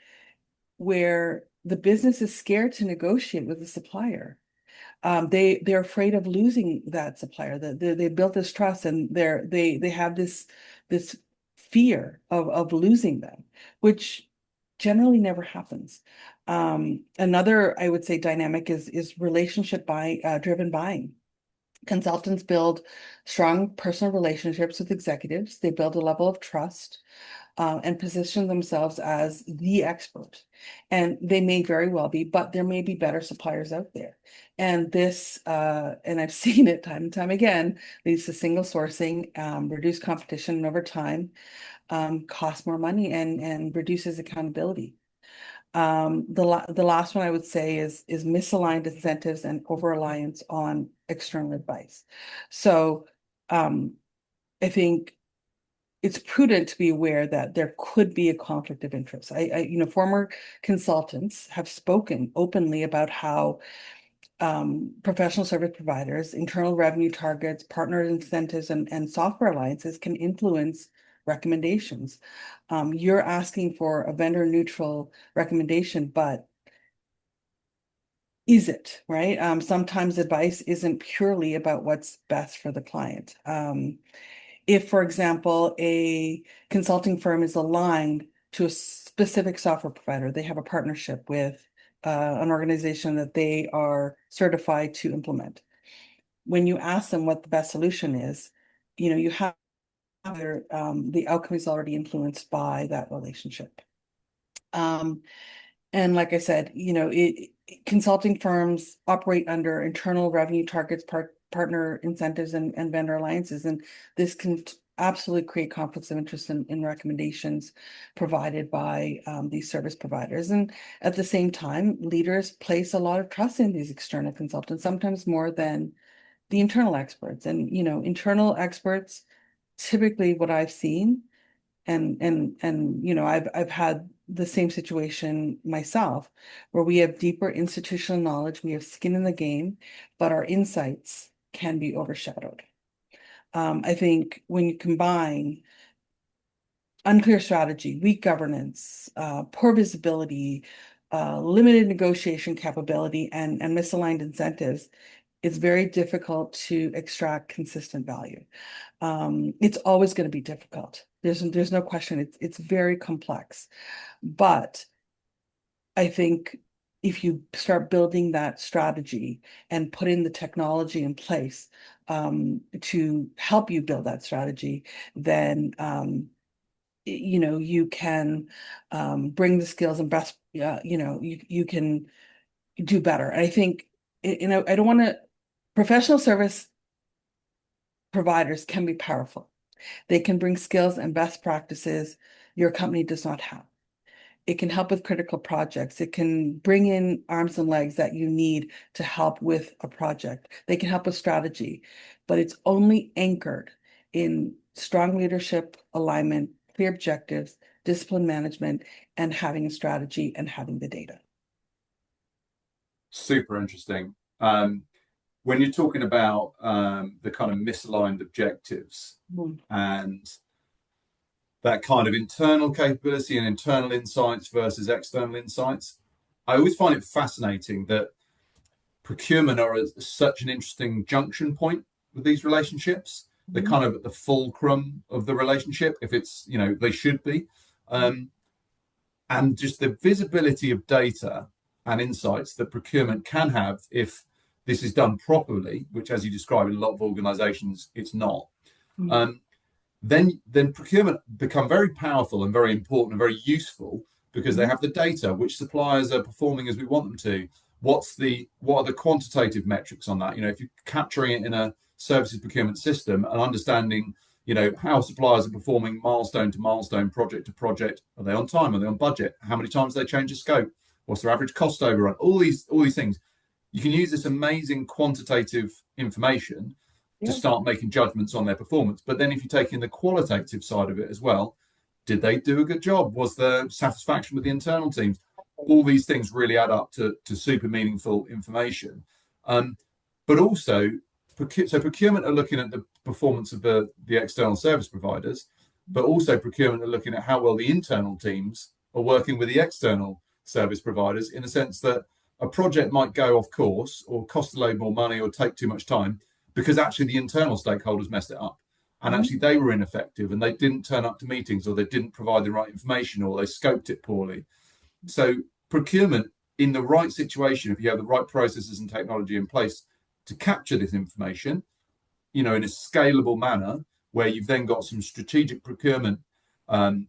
S2: where the business is scared to negotiate with the supplier. They're afraid of losing that supplier. They built this trust, and they have this fear of losing them, which generally never happens. Another, I would say, dynamic is relationship driven buying. Consultants build strong personal relationships with executives. They build a level of trust and position themselves as the expert. And they may very well be, but there may be better suppliers out there. And and I've seen it time and time again, leads to single sourcing, reduced competition, and over time, costs more money and reduces accountability. The last one I would say is misaligned incentives and over-reliance on external advice. So I think it's prudent to be aware that there could be a conflict of interest. Former consultants have spoken openly about how professional service providers, internal revenue targets, partner incentives, and software alliances can influence recommendations. You're asking for a vendor neutral recommendation, but is it, right? Sometimes advice isn't purely about what's best for the client. If, for example, a consulting firm is aligned to a specific software provider, they have a partnership with an organization that they are certified to implement. When you ask them what the best solution is, you have the outcome is already influenced by that relationship. And like I said, consulting firms operate under internal revenue targets, partner incentives, and vendor alliances. And this can absolutely create conflicts of interest in recommendations provided by these service providers. And at the same time, leaders place a lot of trust in these external consultants, sometimes more than the internal experts. And, internal experts, typically what I've seen, and I've had the same situation myself, where we have deeper institutional knowledge, we have skin in the game, but our insights can be overshadowed. I think when you combine unclear strategy, weak governance, poor visibility, limited negotiation capability, and misaligned incentives, it's very difficult to extract consistent value. It's always going to be difficult. There's no question. It's very complex. But I think if you start building that strategy and putting the technology in place to help you build that strategy, then you can bring the skills and best, you can do better. And I think, I don't want to, professional service providers can be powerful. They can bring skills and best practices your company does not have. It can help with critical projects. It can bring in arms and legs that you need to help with a project. They can help with strategy, but it's only anchored in strong leadership, alignment, clear objectives, discipline management, and having a strategy and having the data.
S1: Super interesting. When you're talking about the kind of misaligned objectives and that kind of internal capability and internal insights versus external insights, I always find it fascinating that procurement are such an interesting junction point with these relationships. They're kind of at the fulcrum of the relationship, if it's, they should be. And just the visibility of data and insights that procurement can have if this is done properly, which, as you described, in a lot of organizations, it's not. Then procurement become very powerful and very important and very useful because they have the data, which suppliers are performing as we want them to. What are the quantitative metrics on that? If you're capturing it in a services procurement system and understanding, how suppliers are performing milestone to milestone, project to project, are they on time? Are they on budget? How many times do they change the scope? What's their average cost overrun? All these things. You can use this amazing quantitative information to start making judgments on their performance. But then if you take in the qualitative side of it as well, did they do a good job? Was there satisfaction with the internal teams? All these things really add up to super meaningful information. But also, so procurement are looking at the performance of the external service providers, but also procurement are looking at how well the internal teams are working with the external service providers, in the sense that a project might go off course or cost a load more money or take too much time because actually the internal stakeholders messed it up. And actually they were ineffective and they didn't turn up to meetings, or they didn't provide the right information, or they scoped it poorly. So procurement, in the right situation, if you have the right processes and technology in place to capture this information, in a scalable manner, where you've then got some strategic procurement, a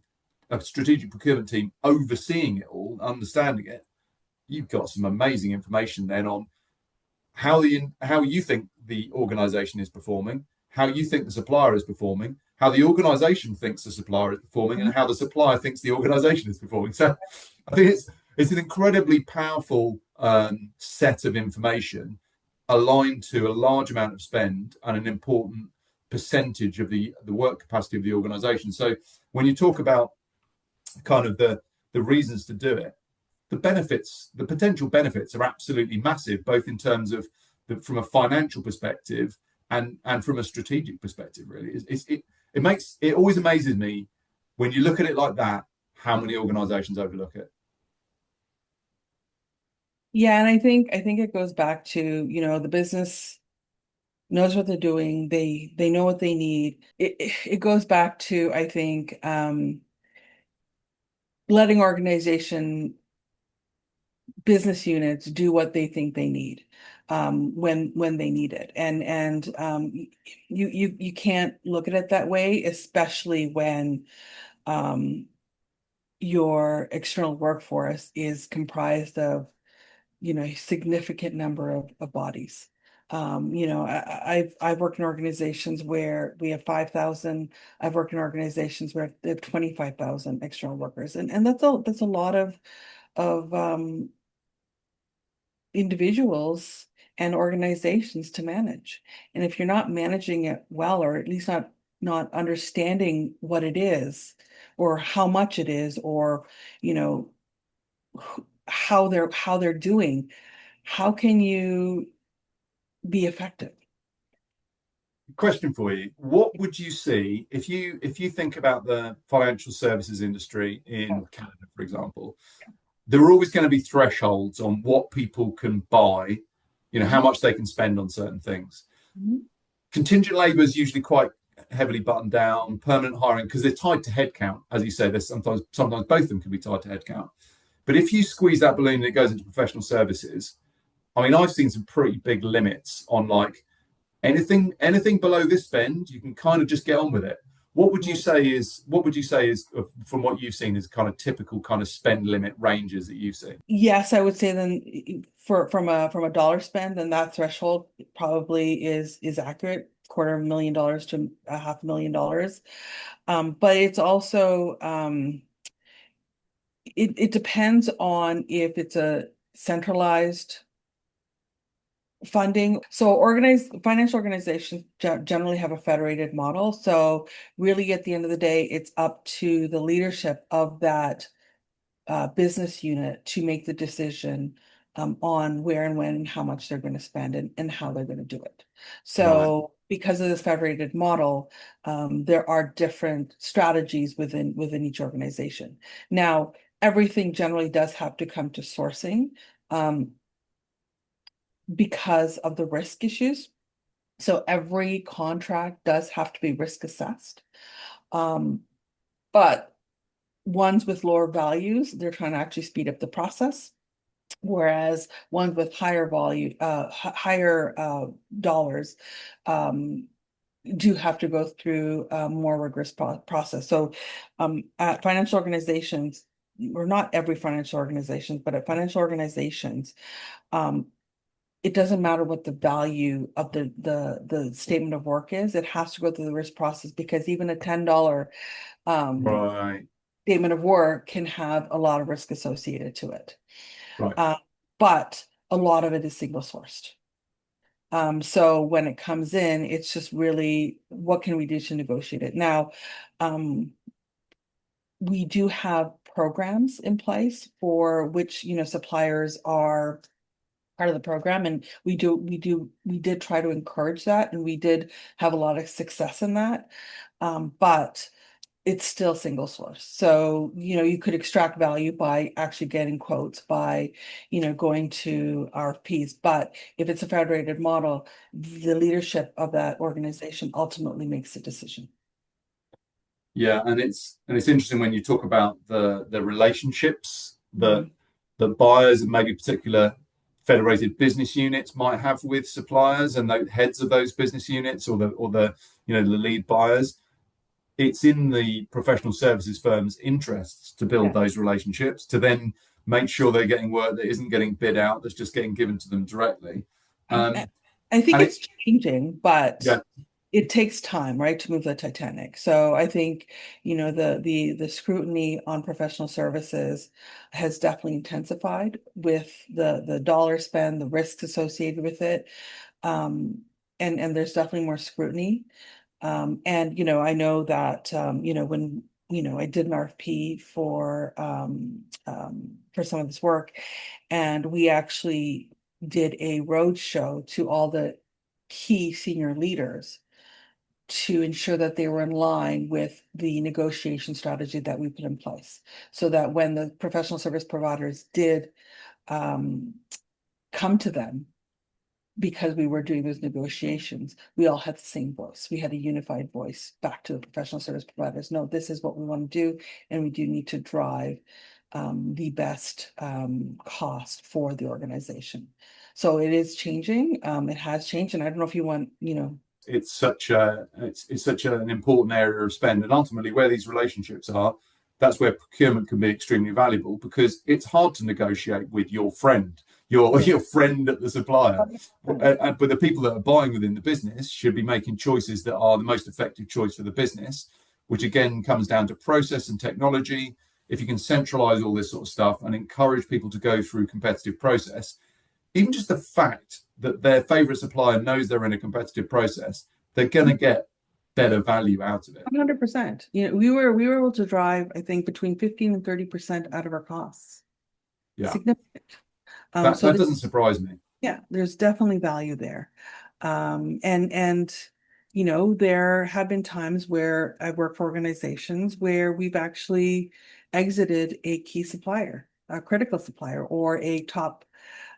S1: strategic procurement team overseeing it all, understanding it, you've got some amazing information then on how you think the organization is performing, how you think the supplier is performing, how the organization thinks the supplier is performing, and how the supplier thinks the organization is performing. So I think it's an incredibly powerful set of information aligned to a large amount of spend and an important percentage of the work capacity of the organization. So when you talk about kind of the reasons to do it, the potential benefits are absolutely massive, both in terms of from a financial perspective and from a strategic perspective. Really, it always amazes me when you look at it like that, how many organizations overlook it.
S2: Yeah, and I think it goes back to, the business knows what they're doing. They know what they need. It goes back to, I think, letting business units do what they think they need when they need it. And you can't look at it that way, especially when your external workforce is comprised of a significant number of bodies. I've worked in organizations where we have 5,000. I've worked in organizations where they have 25,000 external workers, and that's a lot of individuals and organizations to manage. And if you're not managing it well, or at least not understanding what it is, or how much it is, or how they're doing, how can you be effective?
S1: Question for you: what would you see if you think about the financial services industry in Canada, for example? There are always going to be thresholds on what people can buy, how much they can spend on certain things. Contingent labor is usually quite heavily buttoned down. Permanent hiring, because they're tied to headcount, as you say. There's sometimes both of them can be tied to headcount. But if you squeeze that balloon and it goes into professional services, I mean, I've seen some pretty big limits on like anything below this spend, you can kind of just get on with it. What would you say is from what you've seen is kind of typical kind of spend limit ranges that you've seen?
S2: Yes, I would say then from a dollar spend, then that threshold probably is accurate, $250,000 to $500,000. But it's also it depends on if it's a centralized Funding. So organized financial organizations generally have a federated model. So really at the end of the day, it's up to the leadership of that business unit to make the decision on where and when and how much they're going to spend and how they're going to do it.
S1: Right.
S2: So because of this federated model, there are different strategies within each organization. Now, everything generally does have to come to sourcing because of the risk issues. So every contract does have to be risk assessed. Um, but ones with lower values, they're trying to actually speed up the process. Whereas ones with higher higher dollars, do have to go through a more rigorous process. So at financial organizations, or not every financial organization, but at financial organizations, um, it doesn't matter what the value of the statement of work is. It has to go through the risk process because even a $10 um,
S1: Right.
S2: statement of work can have a lot of risk associated to it.
S1: Right.
S2: Uh, but a lot of it is single sourced. So when it comes in, it's just really what can we do to negotiate it? Now, we do have programs in place for which, suppliers are part of the program, and we did try to encourage that, and we did have a lot of success in that. But it's still single source. So, you could extract value by actually getting quotes by, going to RFPs. But if it's a federated model, the leadership of that organization ultimately makes the decision.
S1: Yeah, and it's interesting when you talk about the relationships that
S2: Mhm.
S1: buyers and maybe particular federated business units might have with suppliers and the heads of those business units or the the lead buyers. It's in the professional services firm's interests to build
S2: Yeah.
S1: those relationships to then make sure they're getting work that isn't getting bid out, that's just getting given to them directly.
S2: I
S1: Um,
S2: I think
S1: and
S2: it's
S1: it,
S2: changing, but
S1: yeah,
S2: it takes time, right, to move the Titanic. So I think, the scrutiny on professional services has definitely intensified with the dollar spend, the risks associated with it. Um, and there's definitely more scrutiny. And I know that when I did an RFP for some of this work, and we actually did a road show to all the key senior leaders to ensure that they were in line with the negotiation strategy that we put in place, so that when the professional service providers did um, come to them because we were doing those negotiations, we all had the same voice. We had a unified voice back to the professional service providers. No, this is what we want to do, and we do need to drive the best cost for the organization. So it is changing. It has changed, and I don't know if you want,
S1: it's such an important area of spend, and ultimately where these relationships are, that's where procurement can be extremely valuable because it's hard to negotiate with your friend, your friend at the supplier. But the people that are buying within the business should be making choices that are the most effective choice for the business, which again comes down to process and technology. If you can centralize all this sort of stuff and encourage people to go through competitive process, even just the fact that their favorite supplier knows they're in a competitive process, they're going to get better value out of it.
S2: 100%. We were able to drive, I think, between 15 and 30% out of our costs.
S1: Yeah,
S2: Significant.
S1: that
S2: So
S1: that doesn't surprise me.
S2: yeah, there's definitely value there. And there have been times where I work for organizations where we've actually exited a key supplier, a critical supplier, or a top,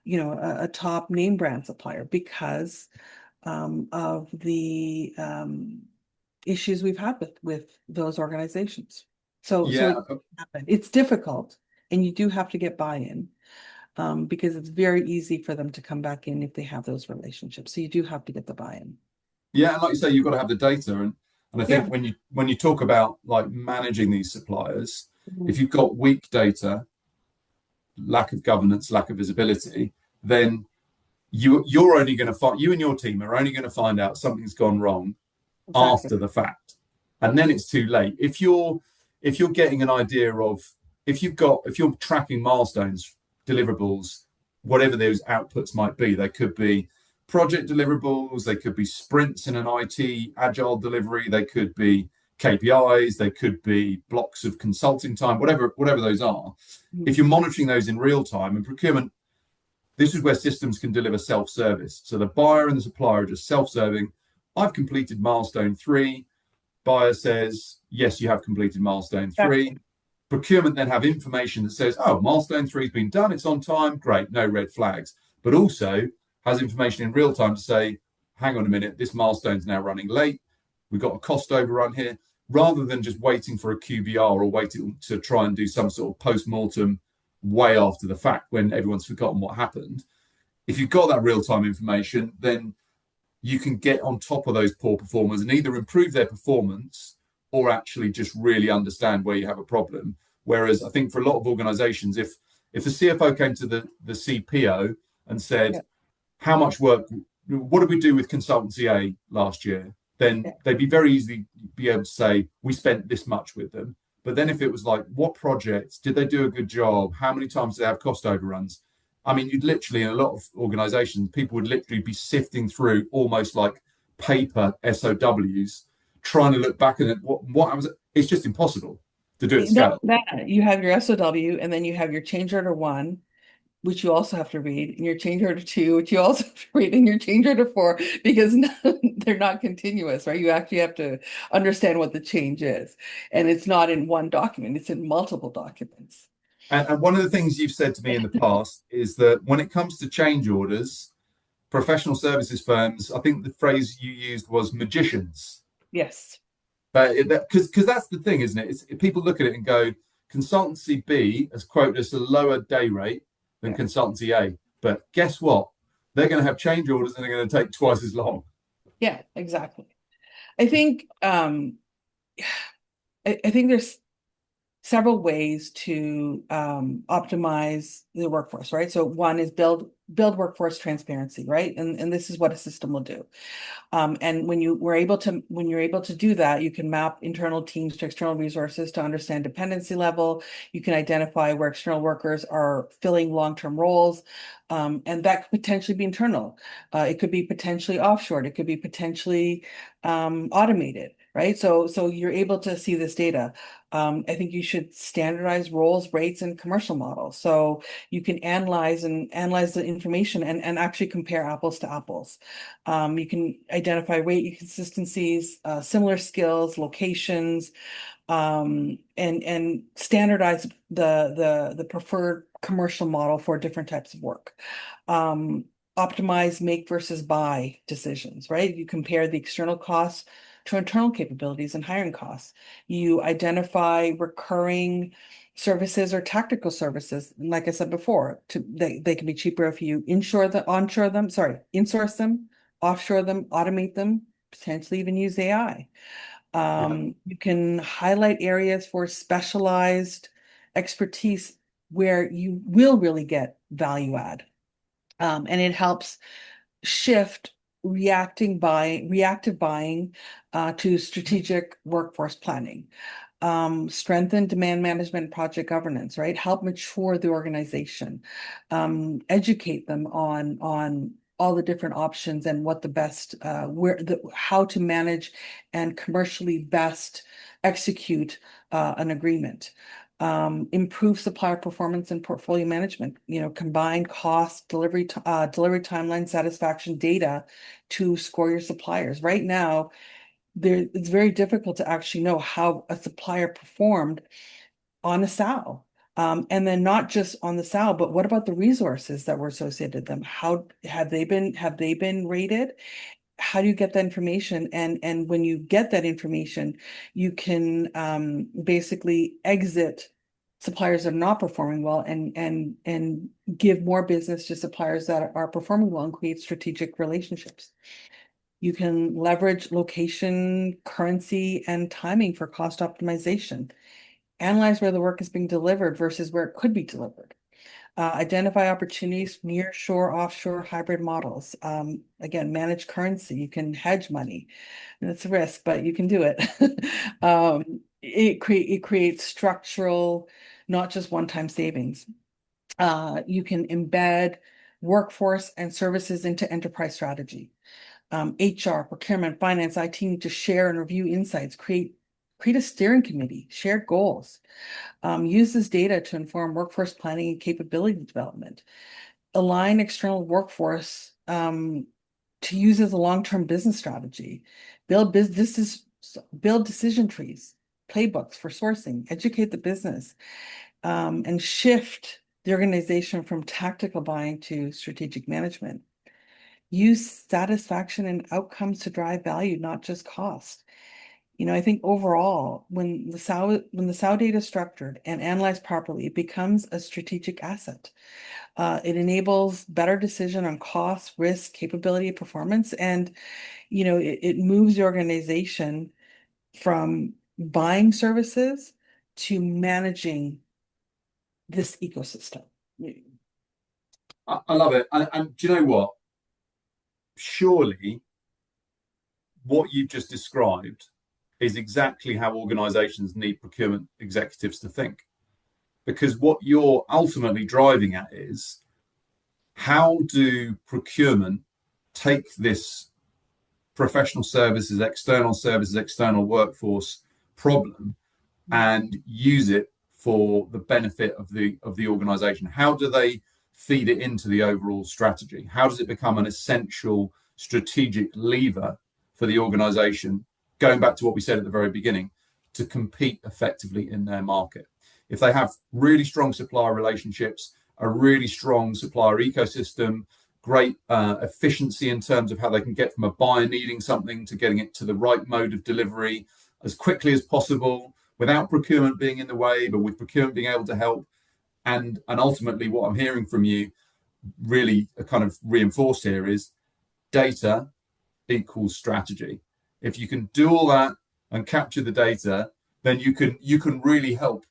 S2: a top name brand supplier because of the issues we've had with those organizations. So
S1: Yeah,
S2: it's difficult, and you do have to get buy-in because it's very easy for them to come back in if they have those relationships. So you do have to get the buy-in.
S1: yeah, and like you say, you've got to have the data, and I think
S2: Yeah.
S1: when you talk about like managing these suppliers, if
S2: Mhm.
S1: you've got weak data, lack of governance, lack of visibility, then you're only going to find you and your team are only going to find out something's gone wrong
S2: Exactly.
S1: after the fact, and then it's too late. If you're getting an idea of if you're tracking milestones, deliverables, whatever those outputs might be, they could be project deliverables, they could be sprints in an IT agile delivery, they could be KPIs, they could be blocks of consulting time, whatever those are. If you're monitoring those in real time, and procurement, this is where systems can deliver self-service. So the buyer and the supplier are just self-serving. I've completed milestone 3. Buyer says, yes, you have completed milestone 3. Procurement then have information that says, oh, milestone 3 has been done, it's on time, great, no red flags. But also has information in real time to say, hang on a minute, this milestone's now running late. We've got a cost overrun here. Rather than just waiting for a QBR or waiting to try and do some sort of post-mortem way after the fact when everyone's forgotten what happened. If you've got that real-time information, then you can get on top of those poor performers and either improve their performance or actually just really understand where you have a problem. Whereas I think for a lot of organizations, if the CFO came to the CPO and said, how much work, what did we do with consultancy A last year? Then they'd be very easily be able to say, we spent this much with them. But then if it was like, what projects, did they do a good job? How many times did they have cost overruns? I mean, you'd literally, in a lot of organizations, people would literally be sifting through almost like paper SOWs, trying to look back at it. What was it? It's just impossible to do it scale.
S2: That you have your SOW, and then you have your change order 1, which you also have to read, and your change order 2, which you also have to read, and your change order 4, because they're not continuous, right? You actually have to understand what the change is. And it's not in one document, it's in multiple documents.
S1: And one of the things you've said to me in the past is that when it comes to change orders, professional services firms, I think the phrase you used was magicians.
S2: Yes.
S1: But because that's the thing, isn't it? People look at it and go, consultancy B has quoted us a lower day rate than consultancy A. But guess what? They're going to have change orders and they're going to take twice as long.
S2: Yeah, exactly. I think I think there's several ways to optimize the workforce, right? So one is build workforce transparency, right? And this is what a system will do. And when you're able to do that, you can map internal teams to external resources to understand dependency level. You can identify where external workers are filling long-term roles. And that could potentially be internal. It could be potentially offshored. It could be potentially automated, right? So you're able to see this data. I think you should standardize roles, rates, and commercial models. So you can analyze the information and actually compare apples to apples. You can identify rate inconsistencies, similar skills, locations, and standardize the preferred commercial model for different types of work. Optimize make versus buy decisions, right? You compare the external costs to internal capabilities and hiring costs. You identify recurring services or tactical services. Like I said before, they can be cheaper if you insource them, offshore them, automate them, potentially even use AI. You can highlight areas for specialized expertise where you will really get value add. And it helps shift reactive buying to strategic workforce planning. Strengthen demand management, project governance, right? Help mature the organization, educate them on all the different options and what the best, how to manage and commercially best execute an agreement. Improve supplier performance and portfolio management, combine cost, delivery timeline, satisfaction data to score your suppliers. Right now, it's very difficult to actually know how a supplier performed on a SAL. And then not just on the SAL, but what about the resources that were associated with them? How have they been rated? How do you get that information? And when you get that information, you can basically exit suppliers that are not performing well and give more business to suppliers that are performing well and create strategic relationships. You can leverage location, currency, and timing for cost optimization. Analyze where the work is being delivered versus where it could be delivered. Identify opportunities, near shore, offshore, hybrid models. Again, manage currency. You can hedge money. And it's a risk, but you can do it. It creates structural, not just one-time savings. You can embed workforce and services into enterprise strategy. HR, procurement, finance, IT need to share and review insights, create a steering committee, share goals, use this data to inform workforce planning and capability development, align external workforce to use as a long-term business strategy, build decision trees, playbooks for sourcing, educate the business, and shift the organization from tactical buying to strategic management. Use satisfaction and outcomes to drive value, not just cost. I think overall, when the SOW data is structured and analyzed properly, it becomes a strategic asset. It enables better decision on cost, risk, capability, performance, and it moves the organization from buying services to managing this ecosystem.
S1: I love it. And do you know what? Surely what you've just described is exactly how organizations need procurement executives to think. Because what you're ultimately driving at is, how do procurement take this professional services, external workforce problem and use it for the benefit of the organization? How do they feed it into the overall strategy? How does it become an essential strategic lever for the organization, going back to what we said at the very beginning, to compete effectively in their market? If they have really strong supplier relationships, a really strong supplier ecosystem, great efficiency in terms of how they can get from a buyer needing something to getting it to the right mode of delivery as quickly as possible, without procurement being in the way, but with procurement being able to help. And ultimately, what I'm hearing from you, really kind of reinforced here, is data equals strategy. If you can do all that and capture the data, then you can really help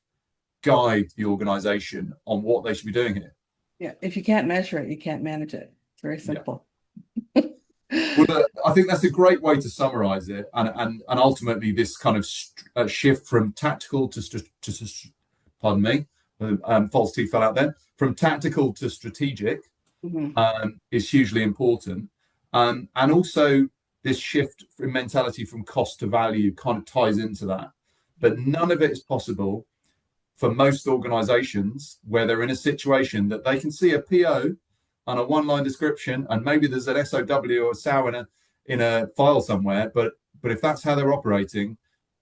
S1: guide the organization on what they should be doing here.
S2: Yeah, if you can't measure it, you can't manage it. It's very simple.
S1: Yeah. Well, I think that's a great way to summarize it, and ultimately this kind of shift from tactical to pardon me, false teeth fell out then, from tactical to strategic is hugely important, and also this shift in mentality from cost to value kind of ties into that. But none of it is possible for most organizations where they're in a situation that they can see a PO and a one-line description, and maybe there's an SOW or a SOW in a file somewhere, but if that's how they're operating,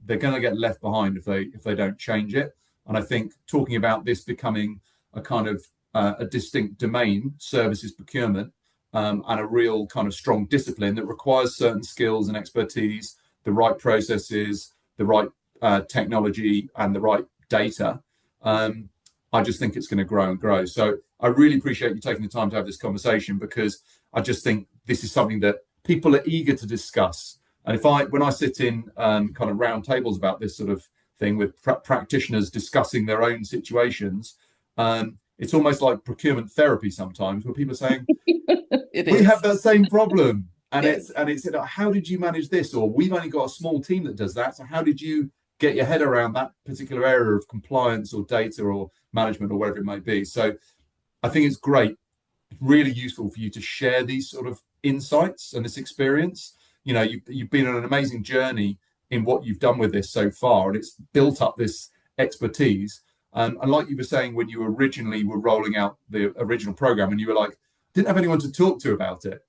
S1: they're going to get left behind if they don't change it. And I think talking about this becoming a kind of a distinct domain, services procurement, and a real kind of strong discipline that requires certain skills and expertise, the right processes, the right technology, and the right data, I just think it's going to grow and grow. So I really appreciate you taking the time to have this conversation, because I just think this is something that people are eager to discuss. And when I sit in kind of round tables about this sort of thing with practitioners discussing their own situations, it's almost like procurement therapy sometimes, where people are saying, we have that same problem. And yes. it's how did you manage this? Or we've only got a small team that does that. So how did you get your head around that particular area of compliance or data or management or whatever it may be? So I think it's great, really useful for you to share these sort of insights and this experience. You've been on an amazing journey in what you've done with this so far, and it's built up this expertise. And like you were saying, when you originally were rolling out the original program, and you were like, didn't have anyone to talk to about it.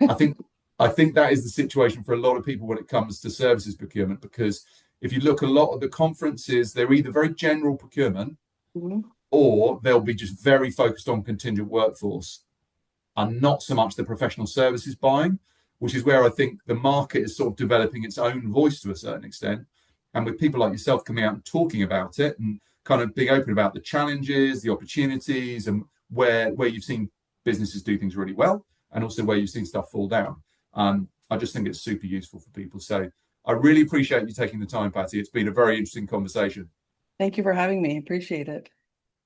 S1: I think that is the situation for a lot of people when it comes to services procurement, because if you look a lot at the conferences, they're either very general procurement or they'll be just very focused on contingent workforce and not so much the professional services buying, which is where I think the market is sort of developing its own voice to a certain extent. And with people like yourself coming out and talking about it and kind of being open about the challenges, the opportunities, and where you've seen businesses do things really well, and also where you've seen stuff fall down. I just think it's super useful for people. So I really appreciate you taking the time, Patti. It's been a very interesting conversation.
S2: Thank you for having me. Appreciate it.